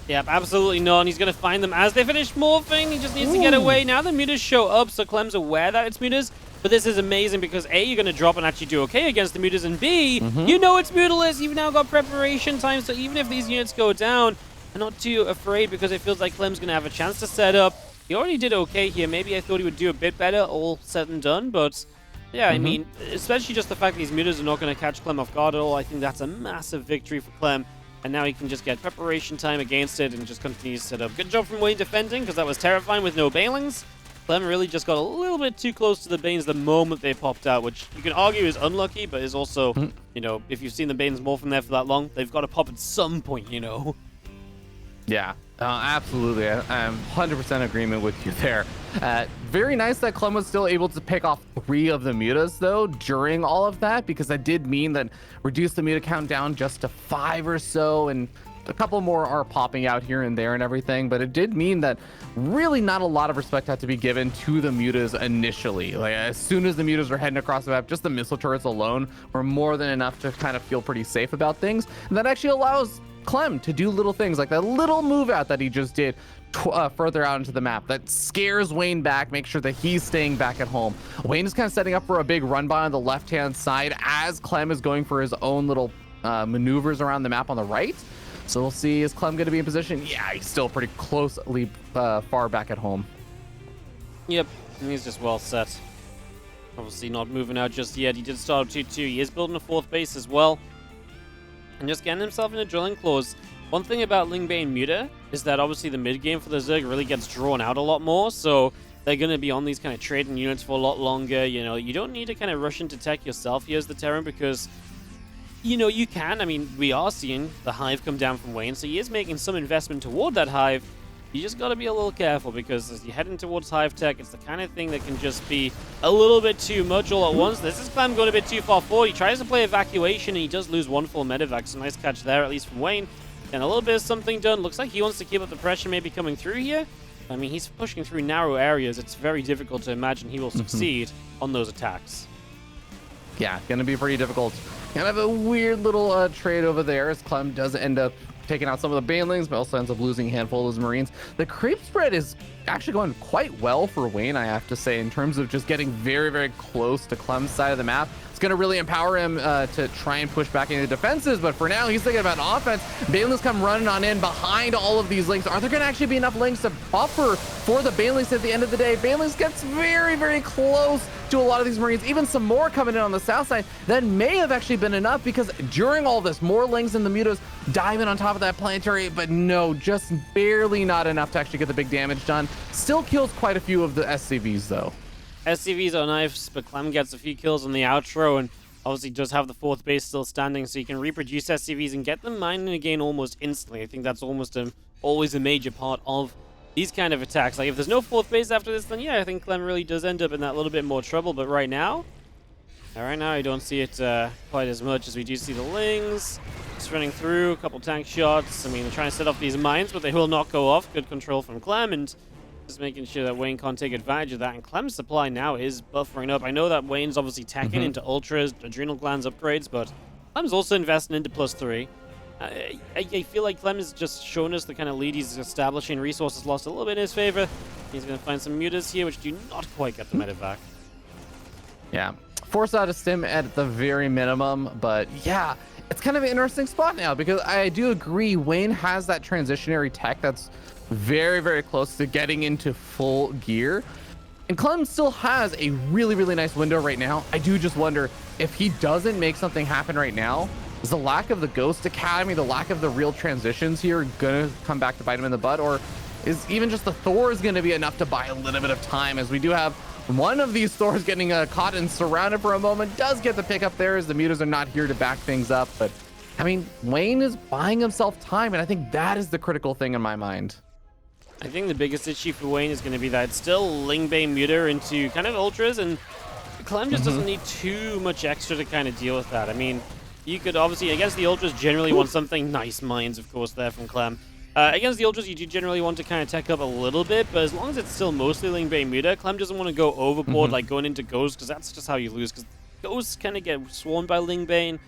Yep, absolutely not. And he's going to find them as they finish morphing. He just needs to get away. Now the mutas show up, so Clem's aware that it's mutas. But this is amazing because A, you're going to drop and actually do okay against the mutas, and B, you know it's mutalist. You've now got preparation time, so even if these units go down, I'm not too afraid because it feels like Clem's going to have a chance to set up. He already did okay here. Maybe I thought he would do a bit better, all said and done, but yeah, I mean, especially just the fact that these mutas are not going to catch Clem off guard at all, I think that's a massive victory for Clem. And now he can just get preparation time against it and just continue to set up. Good job from Wayne defending, because that was terrifying with no Banelings. Clem really just got a little bit too close to the Banes the moment they popped out, which you can argue is unlucky, but is also, you know, if you've seen the Banes morph from there for that long, they've got to pop at some point, you know. Yeah, absolutely. I'm 100% agreement with you there. Very nice that Clem was still able to pick off 3 of the mutas, though, during all of that, because that did mean that reduced the muta count down just to 5 or so, and a couple more are popping out here and there and everything, but it did mean that really not a lot of respect had to be given to the mutas initially. Like, as soon as the mutas were heading across the map, just the missile turrets alone were more than enough to kind of feel pretty safe about things. And that actually allows Clem to do little things like that little move out that he just did further out into the map that scares Wayne back, make sure that he's staying back at home. Wayne is kind of setting up for a big run by on the left hand side as Clem is going for his own little maneuvers around the map on the right. So we'll see, is Clem going to be in position? Yeah, he's still pretty closely far back at home. Yep, he's just well set. Obviously not moving out just yet. He did start 2-2. He is building a 4th base as well. And just getting himself in a drilling clause. One thing about Lingbane Muta is that obviously the mid game for the Zerg really gets drawn out a lot more. So they're going to be on these kind of trading units for a lot longer. You know, you don't need to kind of rush into tech yourself here as the Terran because, you know, you can. I mean, we are seeing the Hive come down from Wayne. So he is making some investment toward that Hive. You just got to be a little careful because as you're heading towards Hive Tech, it's the kind of thing that can just be a little bit too much all at once. This is Clem going a bit too far forward. He tries to play Evacuation and he does lose 1 full medevac. So nice catch there, at least from Wayne. And a little bit of something done. Looks like he wants to keep up the pressure maybe coming through here. I mean, he's pushing through narrow areas. It's very difficult to imagine he will succeed on those attacks. Yeah, gonna be pretty difficult. Kind of a weird little trade over there as Clem does end up taking out some of the banelings, but also ends up losing a handful of those Marines. The creep spread is actually going quite well for Wayne, I have to say, in terms of just getting very, very close to Clem's side of the map. It's going to really empower him to try and push back into the defenses, but for now, he's thinking about offense. Banelings come running on in behind all of these links. Are there going to actually be enough links to buffer for the banelings at the end of the day? Banelings gets very, very close to a lot of these Marines, even some more coming in on the south side. That may have actually been enough because during all this, more links and the mutas diving on top of that planetary, but no, just barely not enough to actually get the big damage done. Still kills quite a few of the SCVs though. SCVs are nice, but Clem gets a few kills on the outro and obviously does have the 4th base still standing, so you can reproduce SCVs and get them mining again almost instantly. I think that's almost always a major part of these kind of attacks. Like if there's no 4th base after this, then yeah, I think Clem really does end up in that little bit more trouble. But right now I don't see it quite as much as we do see the Lings just running through, a couple tank shots. I mean, they're trying to set off these mines, but they will not go off. Good control from Clem and just making sure that Wayne can't take advantage of that. And Clem's supply now is buffering up. I know that Wayne's obviously teching into Ultras, Adrenal Glands upgrades, but Clem's also investing into +3. I feel like Clem has just shown us the kind of lead he's establishing. Resources lost a little bit in his favor. He's going to find some mutas here, which do not quite get the medevac. Yeah, force out a stim at the very minimum, but yeah, it's kind of an interesting spot now because I do agree Wayne has that transitionary tech that's very, very close to getting into full gear. And Clem still has a really, really nice window right now. I do just wonder if he doesn't make something happen right now, is the lack of the Ghost Academy, the lack of the real transitions here gonna come back to bite him in the butt? Or is even just the Thor is gonna be enough to buy a little bit of time, as we do have one of these Thors getting caught and surrounded for a moment, does get the pick up there as the mutas are not here to back things up. But I mean, Wayne is buying himself time, and I think that is the critical thing in my mind. I think the biggest issue for Wayne is going to be that it's still Lingbane Muta into kind of Ultras, and Clem just doesn't need too much extra to kind of deal with that. I mean, you could obviously, against the Ultras, generally want something nice mines, of course, there from Clem. Against the Ultras, you do generally want to kind of tech up a little bit, but as long as it's still mostly Lingbane Muta, Clem doesn't want to go overboard, like going into Ghosts, because that's just how you lose, because Ghosts kind of get swarmed by Lingbane.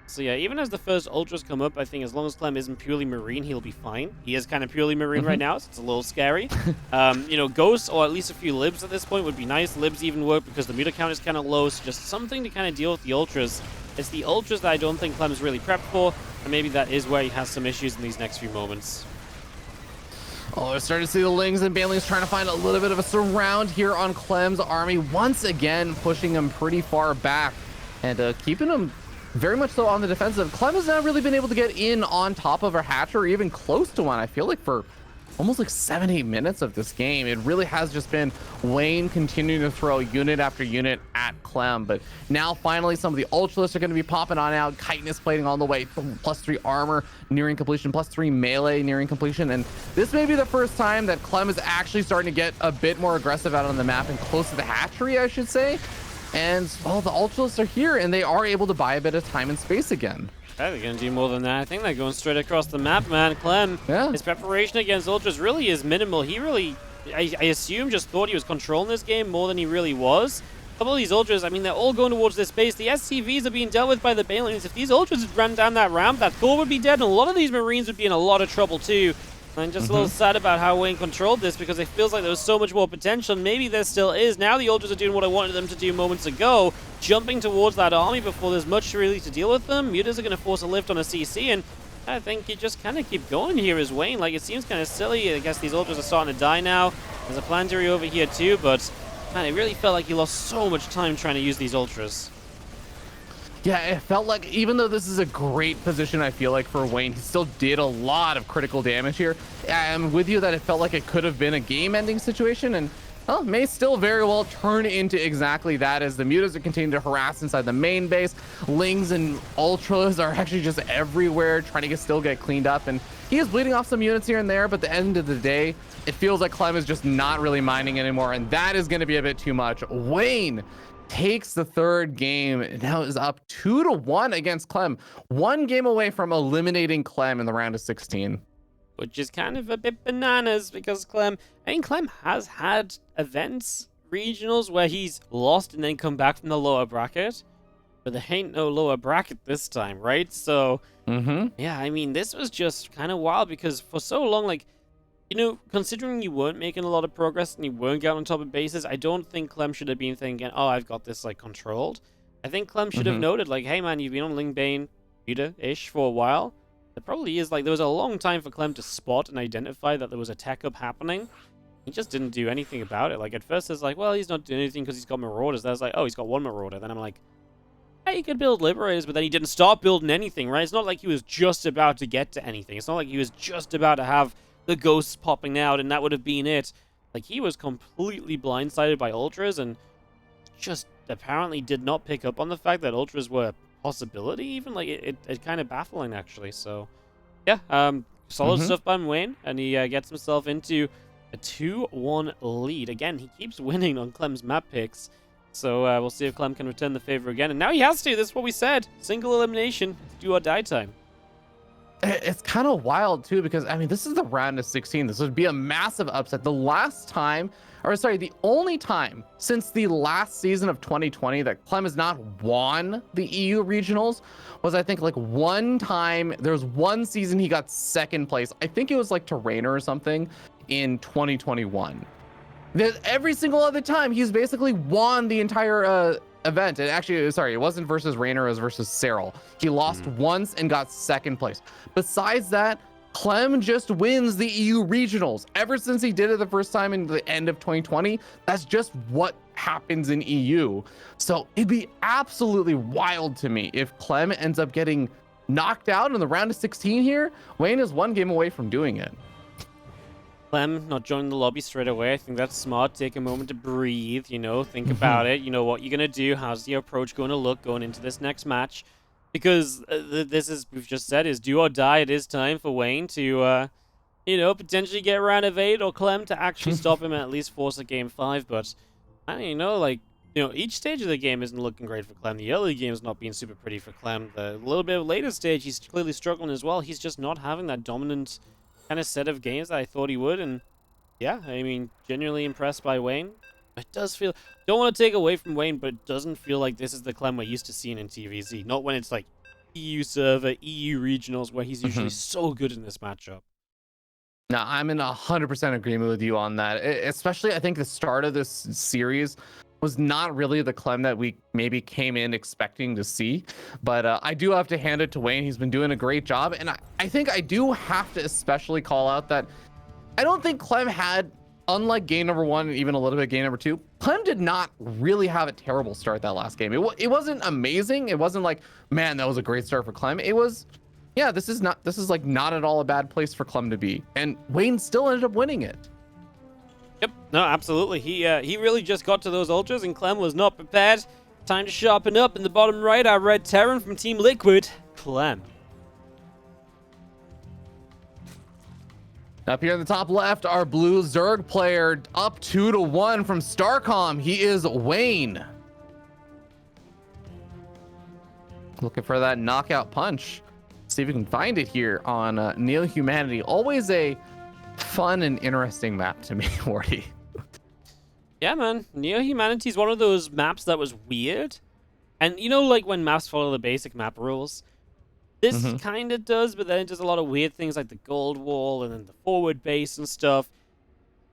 So yeah, even as the first Ultras come up, I think as long as Clem isn't purely Marine, he'll be fine. He is kind of purely Marine right now, so it's a little scary. You know, Ghosts or at least a few Libs at this point would be nice. Libs even work because the Muta count is kind of low, so just something to kind of deal with the Ultras. It's the Ultras that I don't think Clem's really prepped for, and maybe that is where he has some issues in these next few moments. Oh, we're starting to see the Lings and Banelings trying to find a little bit of a surround here on Clem's army, once again pushing him pretty far back and keeping him very much so on the defensive. Clem has not really been able to get in on top of a hatch or even close to one. I feel like for almost like 7-8 minutes of this game, it really has just been Wayne continuing to throw unit after unit at Clem. But now finally some of the Ultralists are going to be popping on out. Chitinous plating on the way, +3 armor nearing completion, +3 melee nearing completion. And this may be the first time that Clem is actually starting to get a bit more aggressive out on the map and close to the hatchery, I should say. And well, the Ultralists are here and they are able to buy a bit of time and space again. Yeah, they're going to do more than that. I think they're going straight across the map, man. Clem, his preparation against Ultras really is minimal. He really, I assume, just thought he was controlling this game more than he really was. A couple of these Ultras, I mean, they're all going towards this base. The SCVs are being dealt with by the Banelings. If these Ultras had run down that ramp, that Thor would be dead, and a lot of these Marines would be in a lot of trouble too. I'm just a little sad about how Wayne controlled this because it feels like there was so much more potential. Maybe there still is. Now the Ultras are doing what I wanted them to do moments ago, jumping towards that army before there's much really to deal with them. Mutas are going to force a lift on a CC, and I think you just kind of keep going here as Wayne. Like, it seems kind of silly. I guess these Ultras are starting to die now. There's a planetary over here too, but Man, it really felt like he lost so much time trying to use these ultras. Yeah, it felt like even though this is a great position, I feel like for Wayne, he still did a lot of critical damage here. I'm with you that it felt like it could have been a game-ending situation, and well, may still very well turn into exactly that as the mutas are continuing to harass inside the main base. Lings and ultras are actually just everywhere, trying to still get cleaned up, and he is bleeding off some units here and there, but at the end of the day, it feels like Clem is just not really mining anymore, and that is going to be a bit too much. Wayne takes the third game and now is up 2-1 against Clem, one game away from eliminating Clem in the round of 16. Which is kind of a bit bananas because Clem has had events, regionals, where he's lost and then come back from the lower bracket. But there ain't no lower bracket this time, right? So, yeah, I mean, this was just kind of wild because for so long, like, you know, considering you weren't making a lot of progress and you weren't getting on top of bases, I don't think Clem should have been thinking, oh, I've got this, like, controlled. I think Clem should have noted, like, hey, man, you've been on Lingbane, ish for a while. There probably is, like, there was a long time for Clem to spot and identify that there was a tech up happening. He just didn't do anything about it. Like, at first it's like, well, he's not doing anything because he's got Marauders. Then I was like, oh, he's got one Marauder. Then I'm like, hey, he could build Liberators, but then he didn't start building anything, right? It's not like he was just about to get to anything. It's not like he was just about to have the ghosts popping out and that would have been it. Like, he was completely blindsided by Ultras and just apparently did not pick up on the fact that Ultras were a possibility even. Like, it's kind of baffling, actually. So, yeah, solid stuff by Wayne, and he gets himself into a 2-1 lead. Again, he keeps winning on Clem's map picks. So we'll see if Clem can return the favor again. And now he has to. This is what we said. Single elimination. Do or die time. It's kind of wild, too, because, I mean, this is the round of 16. This would be a massive upset. The last time, or sorry, the only time since the last season of 2020 that Clem has not won the EU regionals was, I think, like one time. There was one season he got second place. I think it was like to Rainer or something in 2021. Every single other time, he's basically won the entire event. And actually, sorry, it wasn't versus Rainer, it was versus Cyril. He lost once and got second place. Besides that, Clem just wins the EU regionals. Ever since he did it the first time in the end of 2020, that's just what happens in EU. So it'd be absolutely wild to me if Clem ends up getting knocked out in the round of 16 here. Wayne is one game away from doing it. Clem not joining the lobby straight away. I think that's smart. Take a moment to breathe, you know, think about it. You know what you're going to do. How's the approach going to look going into this next match? Because this is, we've just said, is do or die. It is time for Wayne to, you know, potentially get round of 8 or Clem to actually stop him and at least force a game 5. But, I don't even know, like, you know, each stage of the game isn't looking great for Clem. The early game's not being super pretty for Clem. The little bit of later stage, he's clearly struggling as well. He's just not having that dominant kind of set of games that I thought he would. And, yeah, I mean, genuinely impressed by Wayne. It does feel, don't want to take away from Wayne, but it doesn't feel like this is the Clem we're used to seeing in TVZ. Not when it's like EU server, EU regionals, where he's usually so good in this matchup. No, I'm in 100% agreement with you on that. Especially, I think the start of this series was not really the Clem that we maybe came in expecting to see. But I do have to hand it to Wayne. He's been doing a great job. And I think I do have to especially call out that I don't think Clem had, unlike game number 1 and even a little bit game number 2, Clem did not really have a terrible start that last game. It wasn't amazing. It wasn't like, man, that was a great start for Clem. It was, yeah, this is like not at all a bad place for Clem to be. And Wayne still ended up winning it. Yep, no, absolutely. He really just got to those ultras and Clem was not prepared. Time to sharpen up. In the bottom right, our red Terran from Team Liquid, Clem. Up here in the top left, our blue Zerg player up 2-1 from StarCom. He is Wayne. Looking for that knockout punch. See if we can find it here on Neo Humanity. Always a fun and interesting map to me, Wardy. Yeah, man. Neo Humanity is one of those maps that was weird. And you know, like when maps follow the basic map rules? This kind of does, but then it does a lot of weird things like the gold wall and then the forward base and stuff.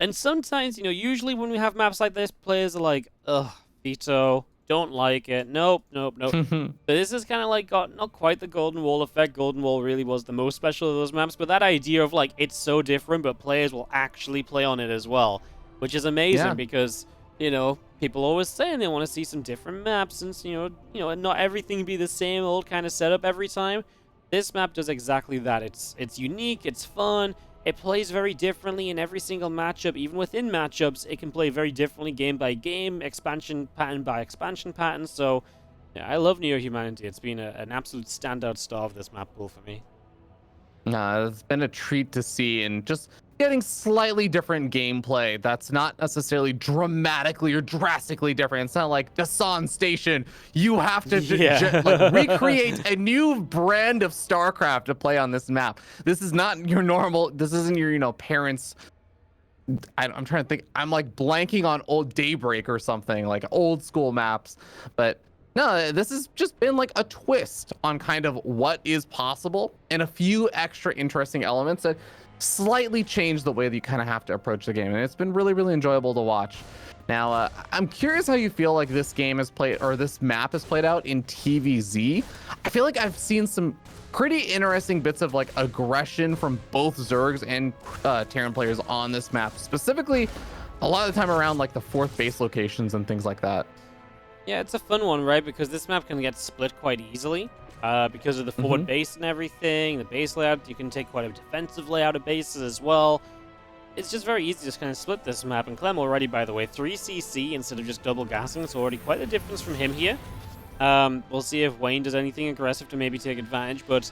And sometimes, you know, usually when we have maps like this, players are like, ugh, veto, don't like it, nope. But this is kind of like got not quite the golden wall effect. Golden wall really was the most special of those maps, but that idea of like, it's so different, but players will actually play on it as well, which is amazing because, you know, people always saying they want to see some different maps, since not everything be the same old kind of setup every time. This map does exactly that. It's unique, it's fun, it plays very differently in every single matchup. Even within matchups, it can play very differently game by game, expansion pattern by expansion pattern. So yeah, I love Neo Humanity. It's been an absolute standout star of this map pool for me. Nah, it's been a treat to see, and just getting slightly different gameplay that's not necessarily dramatically or drastically different. It's not like Dasan Station. You have to like recreate a new brand of StarCraft to play on this map. This is not your normal. This isn't your parents. I'm trying to think. I'm like blanking on old Daybreak or something, like old school maps, but. No, this has just been like a twist on kind of what is possible and a few extra interesting elements that slightly change the way that you kind of have to approach the game. And it's been really, really enjoyable to watch. Now, I'm curious how you feel like this game is played, or this map is played out in TVZ. I feel like I've seen some pretty interesting bits of like aggression from both Zergs and Terran players on this map, specifically a lot of the time around like the fourth base locations and things like that. Yeah, it's a fun one, right? Because this map can get split quite easily because of the forward base and everything, the base layout. You can take quite a defensive layout of bases as well. It's just very easy to just kind of split this map. And Clem already, by the way, 3cc instead of just double gassing. It's already quite a difference from him here. We'll see if Wayne does anything aggressive to maybe take advantage. But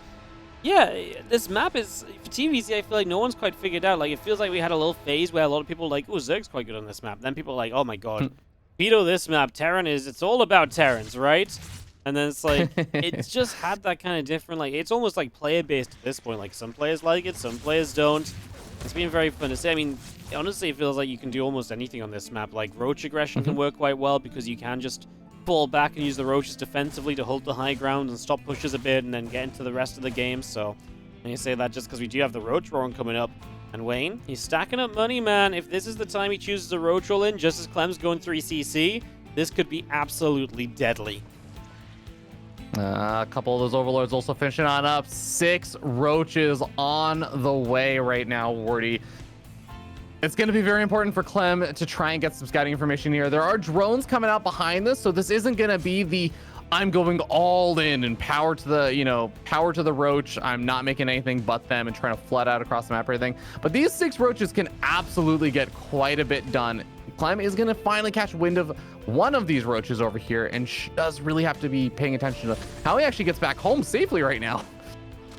yeah, this map is, for TVZ, I feel like no one's quite figured out. Like, it feels like we had a little phase where a lot of people were like, oh, Zerg's quite good on this map. Then people are like, oh my god. Veto this map. Terran it's all about Terrans, right? And then it's like, it's just had that kind of different, like, it's almost like player-based at this point. Like, some players like it, some players don't. It's been very fun to see. I mean, honestly, it feels like you can do almost anything on this map. Like, roach aggression can work quite well because you can just fall back and use the roaches defensively to hold the high ground and stop pushes a bit and then get into the rest of the game. So, and you say that just because we do have the roach roaring coming up. And Wayne, he's stacking up money, man. If this is the time he chooses to roach roll in, just as Clem's going 3cc, this could be absolutely deadly. A couple of those overlords also finishing on up. 6 roaches on the way right now, Wardy. It's going to be very important for Clem to try and get some scouting information here. There are drones coming out behind this, so this isn't going to be the I'm going all in and power to the roach. I'm not making anything but them and trying to flood out across the map or anything. But these 6 roaches can absolutely get quite a bit done. Clem is going to finally catch wind of one of these roaches over here and does really have to be paying attention to how he actually gets back home safely right now.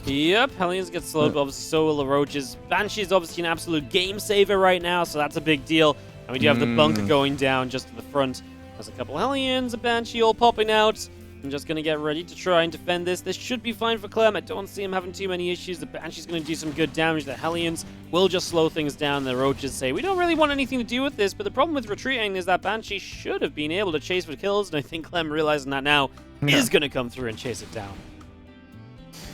Yep, Hellions get slowed, but obviously so will the roaches. Banshee is obviously an absolute game saver right now, so that's a big deal. And we do have the bunker going down just to the front. There's a couple Hellions, a Banshee all popping out. I'm just going to get ready to try and defend this. This should be fine for Clem. I don't see him having too many issues. The Banshee's going to do some good damage. The Hellions will just slow things down. The Roaches say, we don't really want anything to do with this, but the problem with retreating is that Banshee should have been able to chase for kills, and I think Clem, realizing that now, is going to come through and chase it down.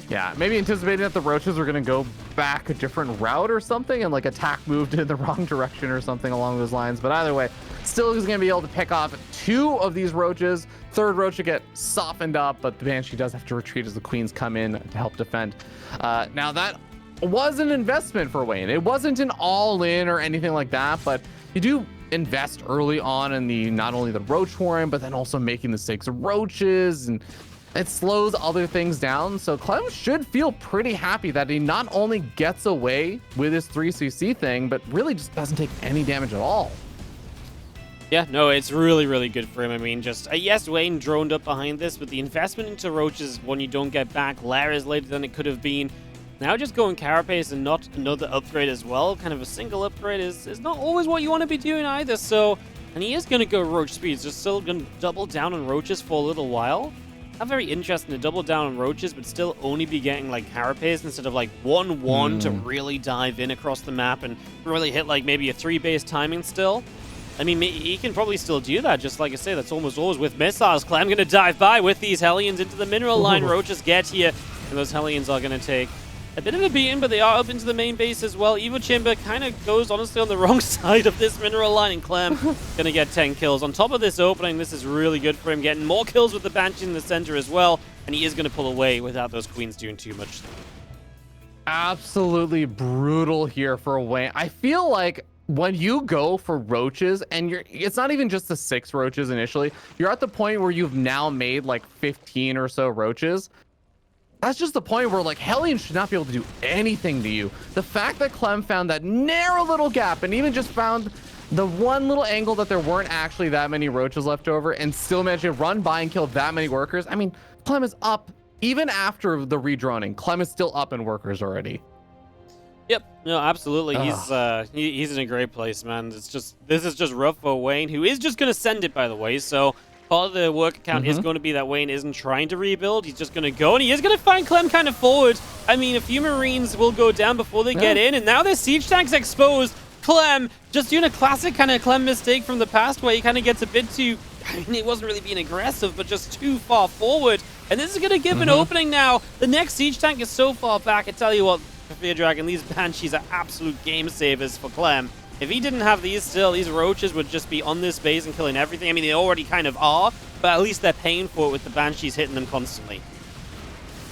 Yeah, maybe anticipating that the roaches were going to go back a different route or something and like attack moved in the wrong direction or something along those lines. But either way, still is going to be able to pick off 2 of these roaches. Third roach to get softened up, but the Banshee does have to retreat as the queens come in to help defend. Now that was an investment for Wayne. It wasn't an all-in or anything like that, but you do invest early on in the not only the roach swarm, but then also making the 6 roaches, and it slows other things down. So Clem should feel pretty happy that he not only gets away with his 3cc thing, but really just doesn't take any damage at all. Yeah, no, it's really, really good for him. I mean, just, yes, Wayne droned up behind this, but the investment into roaches, when you don't get back, Lair is later than it could have been. Now just going Carapace and not another upgrade as well, kind of a single upgrade, is not always what you want to be doing either. So, and he is going to go roach speeds, just still going to double down on roaches for a little while. Not very interesting to double down on roaches, but still only be getting like Carapace instead of like 1-1 to really dive in across the map and really hit like maybe a 3-base timing still. I mean, he can probably still do that, just like I say, that's almost always with missiles. Clem going to dive by with these Hellions into the mineral line. Roaches get here, and those Hellions are going to take a bit of a beating, but they are up into the main base as well. Evo Chamber kind of goes, honestly, on the wrong side of this mineral line, and Clem going to get 10 kills. On top of this opening, this is really good for him, getting more kills with the Banshee in the center as well, and he is going to pull away without those queens doing too much. Absolutely brutal here for Wayne. I feel like when you go for roaches and it's not even just the 6 roaches initially, you're at the point where you've now made like 15 or so roaches. That's just the point where like Hellion should not be able to do anything to you. The fact that Clem found that narrow little gap and even just found the one little angle that there weren't actually that many roaches left over and still managed to run by and kill that many workers. I mean, Clem is up even after the redroning. Clem is still up in workers already. Yep, no, absolutely. He's in a great place, man. This is just rough for Wayne, who is just gonna send it, by the way. So part of the work account is going to be that Wayne isn't trying to rebuild. He's just gonna go, and he is gonna find Clem kind of forward. I mean, a few Marines will go down before they get in, and now their siege tank's exposed. Clem just doing a classic kind of Clem mistake from the past, where he kind of gets a bit too. I mean, he wasn't really being aggressive, but just too far forward. And this is gonna give an opening now. The next siege tank is so far back. I tell you what. Fear Dragon, these Banshees are absolute game savers for Clem. If he didn't have these still, these roaches would just be on this base and killing everything. I mean, they already kind of are, but at least they're paying for it with the Banshees hitting them constantly.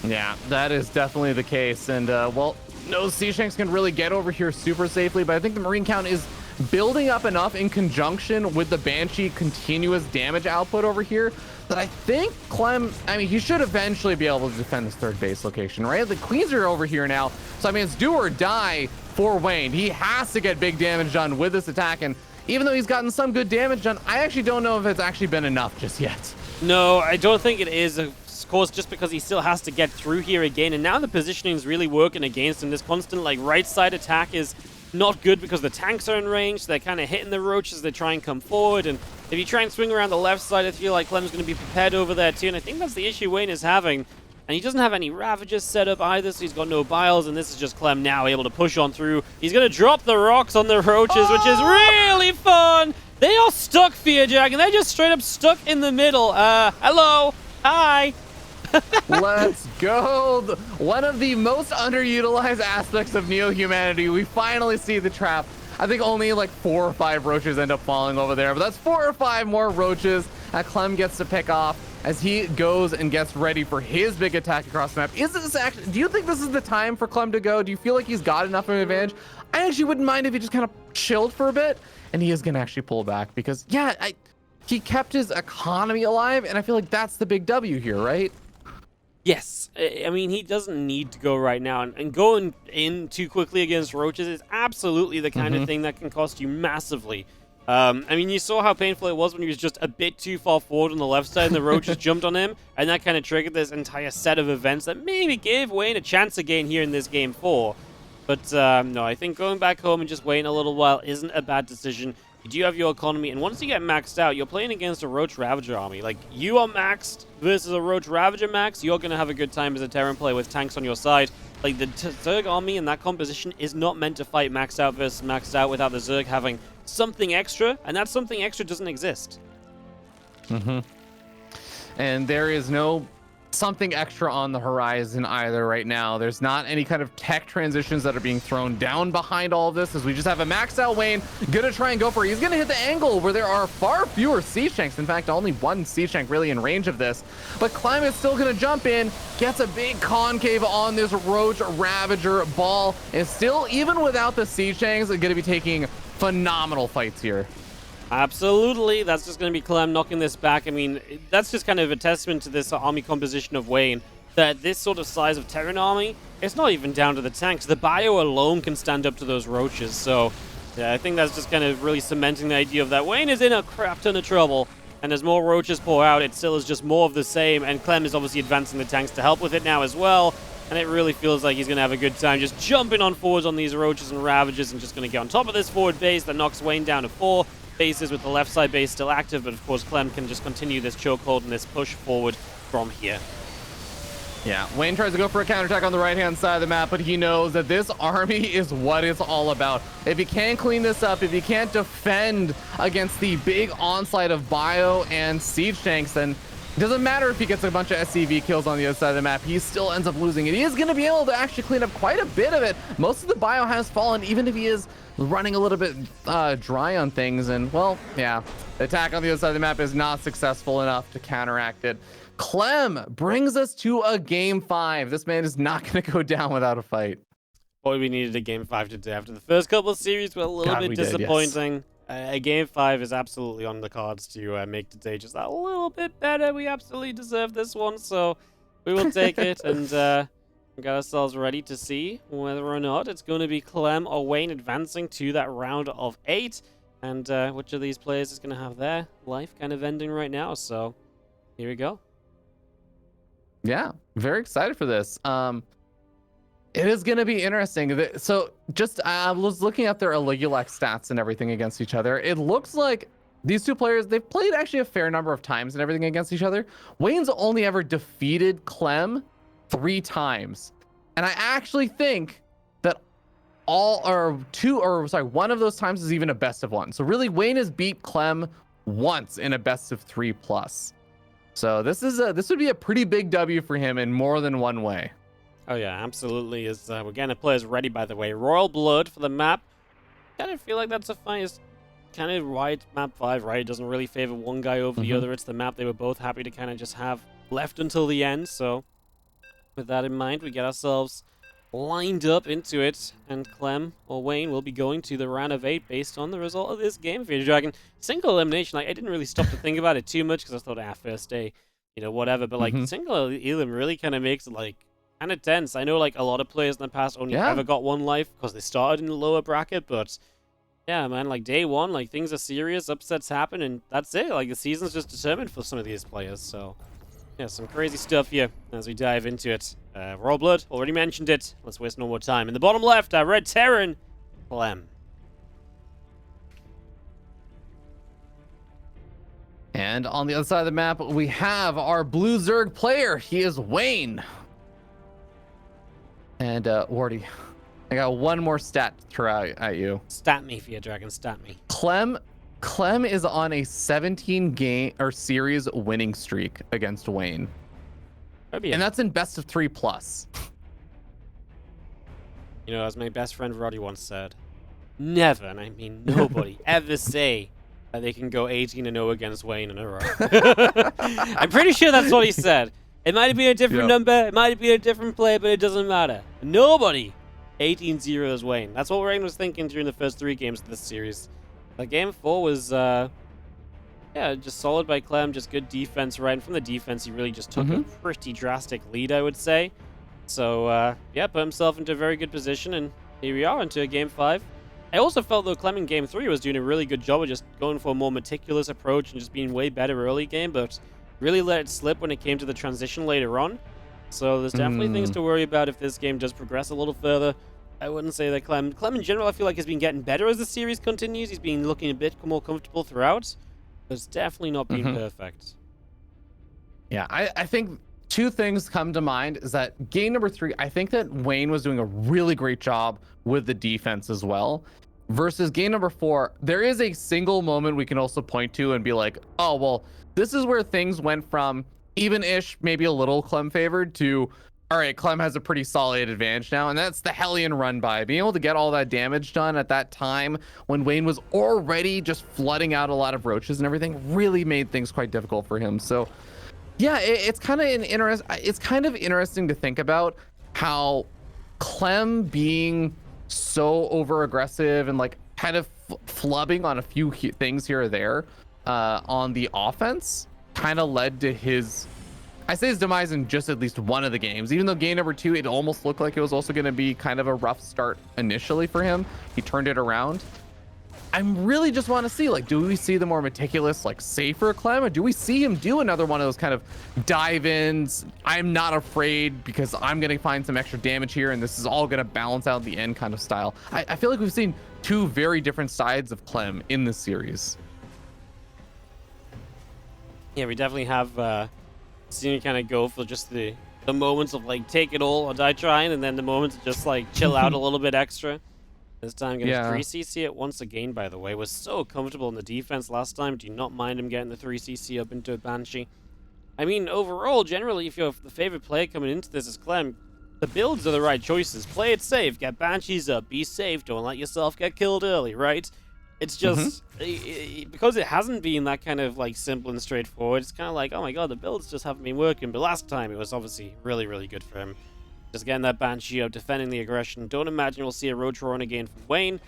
Yeah, that is definitely the case. And, well, no siege tanks can really get over here super safely, but I think the Marine count is building up enough in conjunction with the Banshee continuous damage output over here that I think Clem, I mean, he should eventually be able to defend this 3rd base location, right? The Queens are over here now, so I mean, it's do or die for Wayne. He has to get big damage done with this attack, and even though he's gotten some good damage done, I actually don't know if it's actually been enough just yet. No, I don't think it is, of course, just because he still has to get through here again, and now the positioning is really working against him. This constant, like, right side attack is not good because the tanks are in range, so they're kind of hitting the roaches, they try and come forward, and if you try and swing around the left side, I feel like Clem's going to be prepared over there too, and I think that's the issue Wayne is having. And he doesn't have any Ravagers set up either, so he's got no Biles, and this is just Clem now able to push on through. He's going to drop the rocks on the roaches, which is really fun! They are stuck, Fear Dragon, they're just straight up stuck in the middle. Hello! Hi! Let's go. One of the most underutilized aspects of neo-humanity. We finally see the trap. I think only like 4 or 5 roaches end up falling over there, but that's 4 or 5 more roaches that Clem gets to pick off as he goes and gets ready for his big attack across the map. Is this actually, do you think this is the time for Clem to go? Do you feel like he's got enough of an advantage? I actually wouldn't mind if he just kind of chilled for a bit, and he is going to actually pull back because, yeah, he kept his economy alive, and I feel like that's the big W here, right? Yes, I mean, he doesn't need to go right now, and going in too quickly against roaches is absolutely the kind of thing that can cost you massively. I mean, you saw how painful it was when he was just a bit too far forward on the left side and the roaches jumped on him, and that kind of triggered this entire set of events that maybe gave Wayne a chance again here in this game 4. But no, I think going back home and just waiting a little while isn't a bad decision. You do have your economy, and once you get maxed out, you're playing against a Roach Ravager army. Like, you are maxed versus a Roach Ravager max, you're going to have a good time as a Terran player with tanks on your side. Like, the Zerg army in that composition is not meant to fight maxed out versus maxed out without the Zerg having something extra, and that something extra doesn't exist. And there is no something extra on the horizon either right now. There's not any kind of tech transitions that are being thrown down behind all of this, as we just have a maxed out Wayne gonna try and go for it. He's gonna hit the angle where there are far fewer siege tanks. In fact, only 1 siege tank really in range of this, but Clem is still gonna jump in, gets a big concave on this Roach Ravager ball, and still, even without the siege tanks, are gonna be taking phenomenal fights here. Absolutely, that's just going to be Clem knocking this back. I mean, that's just kind of a testament to this army composition of Wayne, that this sort of size of Terran army, it's not even down to the tanks. The bio alone can stand up to those roaches, so yeah, I think that's just kind of really cementing the idea of that Wayne is in a crap ton of trouble, and as more roaches pour out, it still is just more of the same, and Clem is obviously advancing the tanks to help with it now as well, and it really feels like he's going to have a good time just jumping on forwards on these roaches and ravages and just going to get on top of this forward base that knocks Wayne down to 4. Bases with the left side base still active, but of course Clem can just continue this chokehold and this push forward from here. Yeah, Wayne tries to go for a counterattack on the right-hand side of the map, but he knows that this army is what it's all about. If he can't clean this up, if he can't defend against the big onslaught of bio and siege tanks, then it doesn't matter if he gets a bunch of SCV kills on the other side of the map, he still ends up losing it. He is going to be able to actually clean up quite a bit of it. Most of the bio has fallen, even if he is running a little bit dry on things, and well, yeah, the attack on the other side of the map is not successful enough to counteract it. Clem brings us to a game 5. This man is not going to go down without a fight. what we needed a Game 5 to do. After the first couple of series were a little bit we did, yes. disappointing. A Game 5 is absolutely on the cards to make today just a little bit better. We absolutely deserve this one, so we will take it and get ourselves ready to see whether or not it's going to be Clem or Wayne advancing to that round of 8. And which of these players is going to have their life kind of ending right now. So here we go. Yeah, very excited for this. It is going to be interesting. So just I was looking at their Eligulac stats and everything against each other. It looks like these two players, they've played actually a fair number of times and everything against each other. Wayne's only ever defeated Clem 3 times. And I actually think that one of those times is even a best of 1. So really Wayne has beat Clem once in a best of 3+. So this would be a pretty big W for him in more than one way. Oh yeah, absolutely. We're getting the players ready, by the way. Royal Blood for the map. Kind of feel like that's a fine, kind of right map 5, right? It doesn't really favor one guy over the other. It's the map they were both happy to kind of just have left until the end. So with that in mind, we get ourselves lined up into it, and Clem or Wayne will be going to the round of 8 based on the result of this game. Fear Dragon single elimination. Like, I didn't really stop to think about it too much because I thought, first day, whatever. But like single elim really kind of makes it like kind of tense. I know like a lot of players in the past only ever got 1 life because they started in the lower bracket, but yeah, man, like day 1, like things are serious, upsets happen, and that's it. Like the season's just determined for some of these players. So yeah, some crazy stuff here as we dive into it. Royal Blood, already mentioned it. Let's waste no more time. In the bottom left, our Red Terran, Clem. And on the other side of the map, we have our Blue Zerg player. He is Wayne. And Wardy, I got one more stat to throw out at you. Stat me, Fear Dragon, stat me. Clem is on a 17 game or series winning streak against Wayne. And that's in best of 3+. As my best friend Roddy once said, never, and I mean nobody, ever say that they can go 18-0 against Wayne in a row. I'm pretty sure that's what he said. It might have been a different number, it might have been a different play, but it doesn't matter. Nobody 18-0 Wayne. That's what Wayne was thinking during the first 3 games of this series. Game 4 was, just solid by Clem, just good defense, right? And from the defense, he really just took a pretty drastic lead, I would say. So, put himself into a very good position, and here we are into a Game 5. I also felt, though, Clem in Game 3 was doing a really good job of just going for a more meticulous approach and just being way better early game, but really let it slip when it came to the transition later on. So there's definitely things to worry about if this game does progress a little further. I wouldn't say that Clem in general, I feel like has been getting better as the series continues. He's been looking a bit more comfortable throughout. But it's definitely not been perfect. Yeah, I think 2 things come to mind is that game number 3, I think that Wayne was doing a really great job with the defense as well. Versus game number 4, there is a single moment we can also point to and be like, oh, well, this is where things went from even-ish, maybe a little Clem favored, to all right, Clem has a pretty solid advantage now, and that's the Hellion run by. Being able to get all that damage done at that time when Wayne was already just flooding out a lot of roaches and everything really made things quite difficult for him. So yeah, it's kind of interesting to think about how Clem being so over aggressive and like kind of flubbing on a few things here or there on the offense kind of led to his demise in just at least one of the games. Even though game number 2, it almost looked like it was also going to be kind of a rough start initially for him. He turned it around. I really just want to see, like, do we see the more meticulous, like, safer Clem, or do we see him do another one of those kind of dive-ins, I'm not afraid because I'm going to find some extra damage here and this is all going to balance out the end kind of style. I feel like we've seen 2 very different sides of Clem in this series. Yeah, we definitely have seen you kind of go for just the moments of like take it all or die trying, and then the moments of just like chill out a little bit extra. This time getting 3cc it once again, by the way. Was so comfortable in the defense last time. Do not mind him getting the 3cc up into a Banshee. I mean, overall, generally, if you're the favorite player coming into this is Clem, the builds are the right choices. Play it safe, get Banshees up, be safe, don't let yourself get killed early, right? It's just, because it hasn't been that kind of like simple and straightforward, it's kind of like, oh my god, the builds just haven't been working. But last time it was obviously really, really good for him. Just getting that Banshee up, defending the aggression. Don't imagine we'll see a Roach Roaring again from Wayne.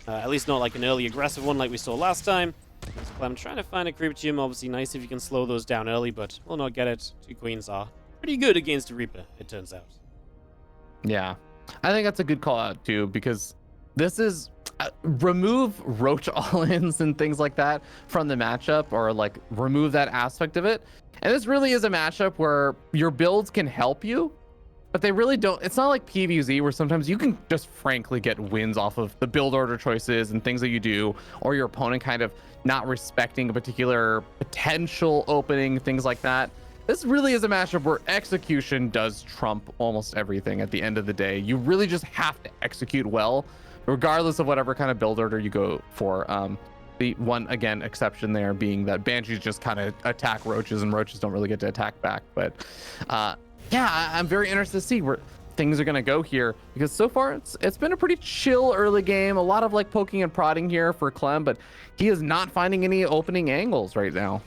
At least not like an early aggressive one like we saw last time. I'm trying to find a creep gym. Obviously nice if you can slow those down early, but we'll not get it. 2 queens are pretty good against a Reaper, it turns out. Yeah, I think that's a good call out too, because this is remove Roach all-ins and things like that from the matchup, or like remove that aspect of it. And this really is a matchup where your builds can help you, but they really don't. It's not like PvZ where sometimes you can just frankly get wins off of the build order choices and things that you do, or your opponent kind of not respecting a particular potential opening, things like that. This really is a matchup where execution does trump almost everything at the end of the day. You really just have to execute well, regardless of whatever kind of build order you go for. The one, again, exception there being that Banshees just kind of attack Roaches, and Roaches don't really get to attack back. But yeah, I'm very interested to see where things are going to go here, because so far it's been a pretty chill early game. A lot of like poking and prodding here for Clem, but he is not finding any opening angles right now.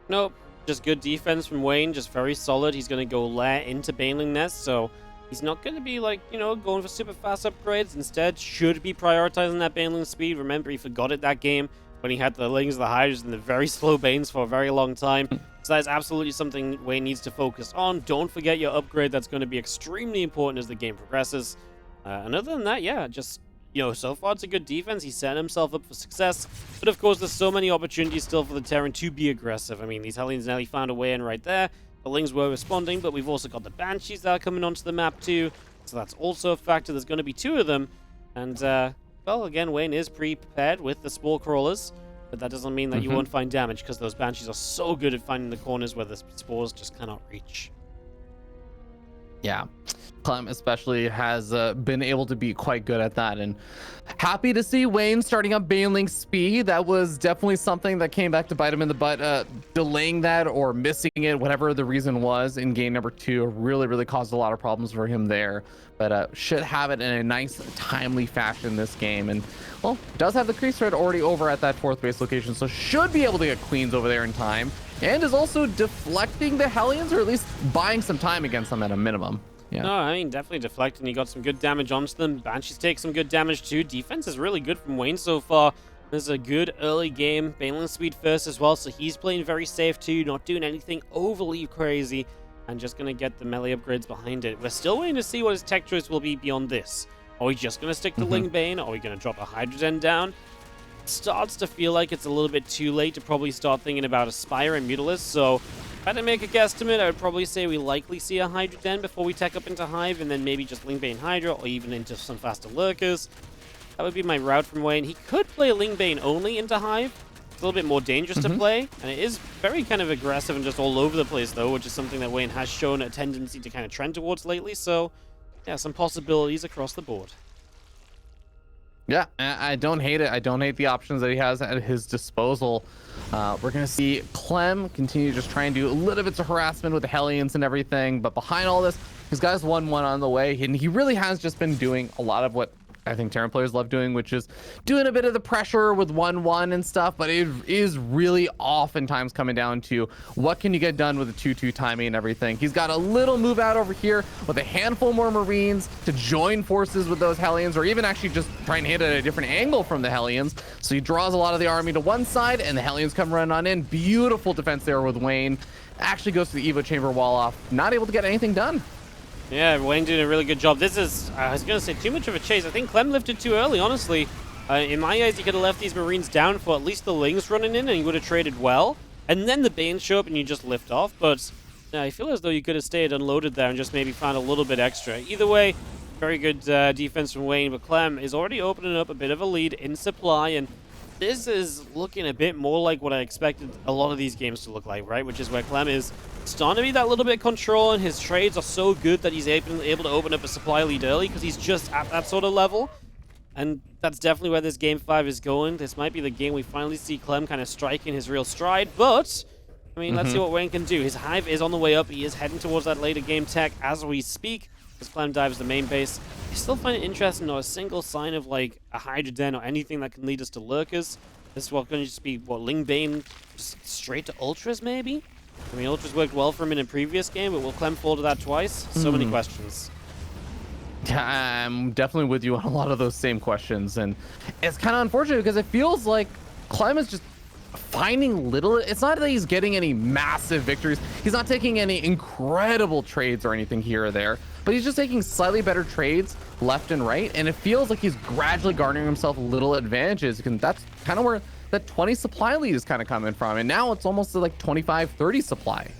Nope, just good defense from Wayne, just very solid. He's going to go lair into Baneling Nest, so he's not going to be like, you know, going for super fast upgrades. Instead, should be prioritizing that Baneling speed. Remember, he forgot it that game when he had the Lings, the Hydras, and the very slow Banes for a very long time. So that is absolutely something Wayne needs to focus on. Don't forget your upgrade. That's going to be extremely important as the game progresses. And other than that, yeah, just, you know, so far it's a good defense. He's setting himself up for success. But of course, there's so many opportunities still for the Terran to be aggressive. I mean, these Hellions nearly found a way in right there. The Lings were responding, but we've also got the Banshees that are coming onto the map too. So that's also a factor. There's going to be 2 of them. And, well, again, Wayne is pre-prepared with the Spore Crawlers. But that doesn't mean that you won't find damage, because those Banshees are so good at finding the corners where the Spores just cannot reach. Yeah, Clem especially has been able to be quite good at that, and happy to see Wayne starting up Baneling speed. That was definitely something that came back to bite him in the butt. Delaying that or missing it, whatever the reason was, in game number 2 really caused a lot of problems for him there. But should have it in a nice, timely fashion this game. And, well, does have the crease thread already over at that 4th base location, so should be able to get queens over there in time. And is also deflecting the Hellions, or at least buying some time against them at a minimum. Yeah. No, I mean, definitely deflecting. He got some good damage onto them. Banshees take some good damage too. Defense is really good from Wayne so far. This is a good early game. Baneling speed first as well, so he's playing very safe too, not doing anything overly crazy, and just going to get the melee upgrades behind it. We're still waiting to see what his tech choice will be beyond this. Are we just going to stick to Ling Bane? Are we going to drop a Hydra Den down? Starts to feel like it's a little bit too late to probably start thinking about Aspire and Mutalisk, so if I had to make a guesstimate, I would probably say we likely see a Hydra Den before we tech up into Hive, and then maybe just Lingbane Hydra, or even into some faster Lurkers. That would be my route from Wayne. He could play Lingbane only into Hive. It's a little bit more dangerous to play, and it is very kind of aggressive and just all over the place though, which is something that Wayne has shown a tendency to kind of trend towards lately, so yeah, some possibilities across the board. Yeah, I don't hate it. I don't hate the options that he has at his disposal. We're going to see Clem continue just trying to do a little bits of harassment with the Hellions and everything. But behind all this, he's got his 1-1 on the way. And he really has just been doing a lot of what I think Terran players love doing, which is doing a bit of the pressure with 1-1 and stuff. But it is really oftentimes coming down to what can you get done with the 2-2 timing and everything. He's got a little move out over here with a handful more Marines to join forces with those Hellions, or even actually just try and hit at a different angle from the Hellions. So he draws a lot of the army to one side, and the Hellions come running on in. Beautiful defense there with Wayne. Actually goes to the Evo Chamber wall off. Not able to get anything done. Yeah, Wayne doing a really good job. This is, I was going to say, too much of a chase. I think Clem lifted too early, honestly. In my eyes, he could have left these Marines down for at least the Lings running in, and he would have traded well. And then the Banes show up, and you just lift off. But I feel as though you could have stayed unloaded there and just maybe found a little bit extra. Either way, very good defense from Wayne, but Clem is already opening up a bit of a lead in supply, and this is looking a bit more like what I expected a lot of these games to look like, right? Which is where Clem is starting to be that little bit of control, and his trades are so good that he's able to open up a supply lead early because he's just at that sort of level. And that's definitely where this Game 5 is going. This might be the game we finally see Clem kind of striking his real stride, but I mean, let's see what Wayne can do. His Hive is on the way up. He is heading towards that later game tech as we speak, as Clem dives the main base. I still find it interesting, not a single sign of like a Hydra Den or anything that can lead us to Lurkers. This is going to just be, what, Lingbane just straight to Ultras, maybe? I mean, Ultras worked well for him in a previous game, but will Clem fall to that twice? So many questions. Yeah, I'm definitely with you on a lot of those same questions, and it's kind of unfortunate because it feels like Clem is just finding little. It's not that he's getting any massive victories. He's not taking any incredible trades or anything here or there, but he's just taking slightly better trades left and right, and it feels like he's gradually garnering himself little advantages, and that's kind of where that 20 supply lead is kind of coming from, and now it's almost like 25-30 supply.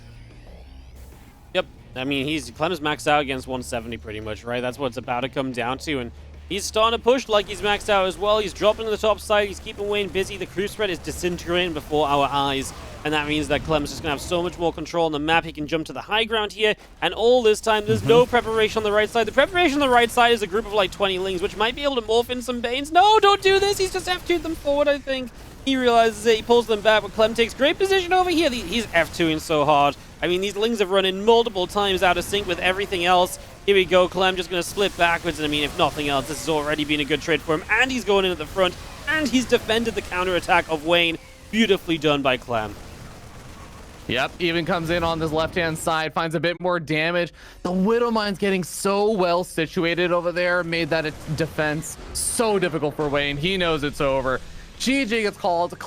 Yep. I mean, Clem's maxed out against 170 pretty much, right? That's what it's about to come down to, and he's starting to push like he's maxed out as well. He's dropping to the top side. He's keeping Wayne busy. The crew spread is disintegrating before our eyes, and that means that Clem's just going to have so much more control on the map. He can jump to the high ground here, and all this time, there's no preparation on the right side. The preparation on the right side is a group of like 20 lings, which might be able to morph in some Banes. No, don't do this. He's just F2'd them forward, I think. He realizes it. He pulls them back, but Clem takes great position over here. He's F2ing so hard. I mean, these lings have run in multiple times out of sync with everything else. Here we go. Clem just going to split backwards, and I mean, if nothing else, this has already been a good trade for him, and he's going in at the front, and he's defended the counterattack of Wayne. Beautifully done by Clem. Yep, even comes in on this left-hand side, finds a bit more damage. The Widowmine's getting so well situated over there, made that defense so difficult for Wayne. He knows it's over. GG gets called.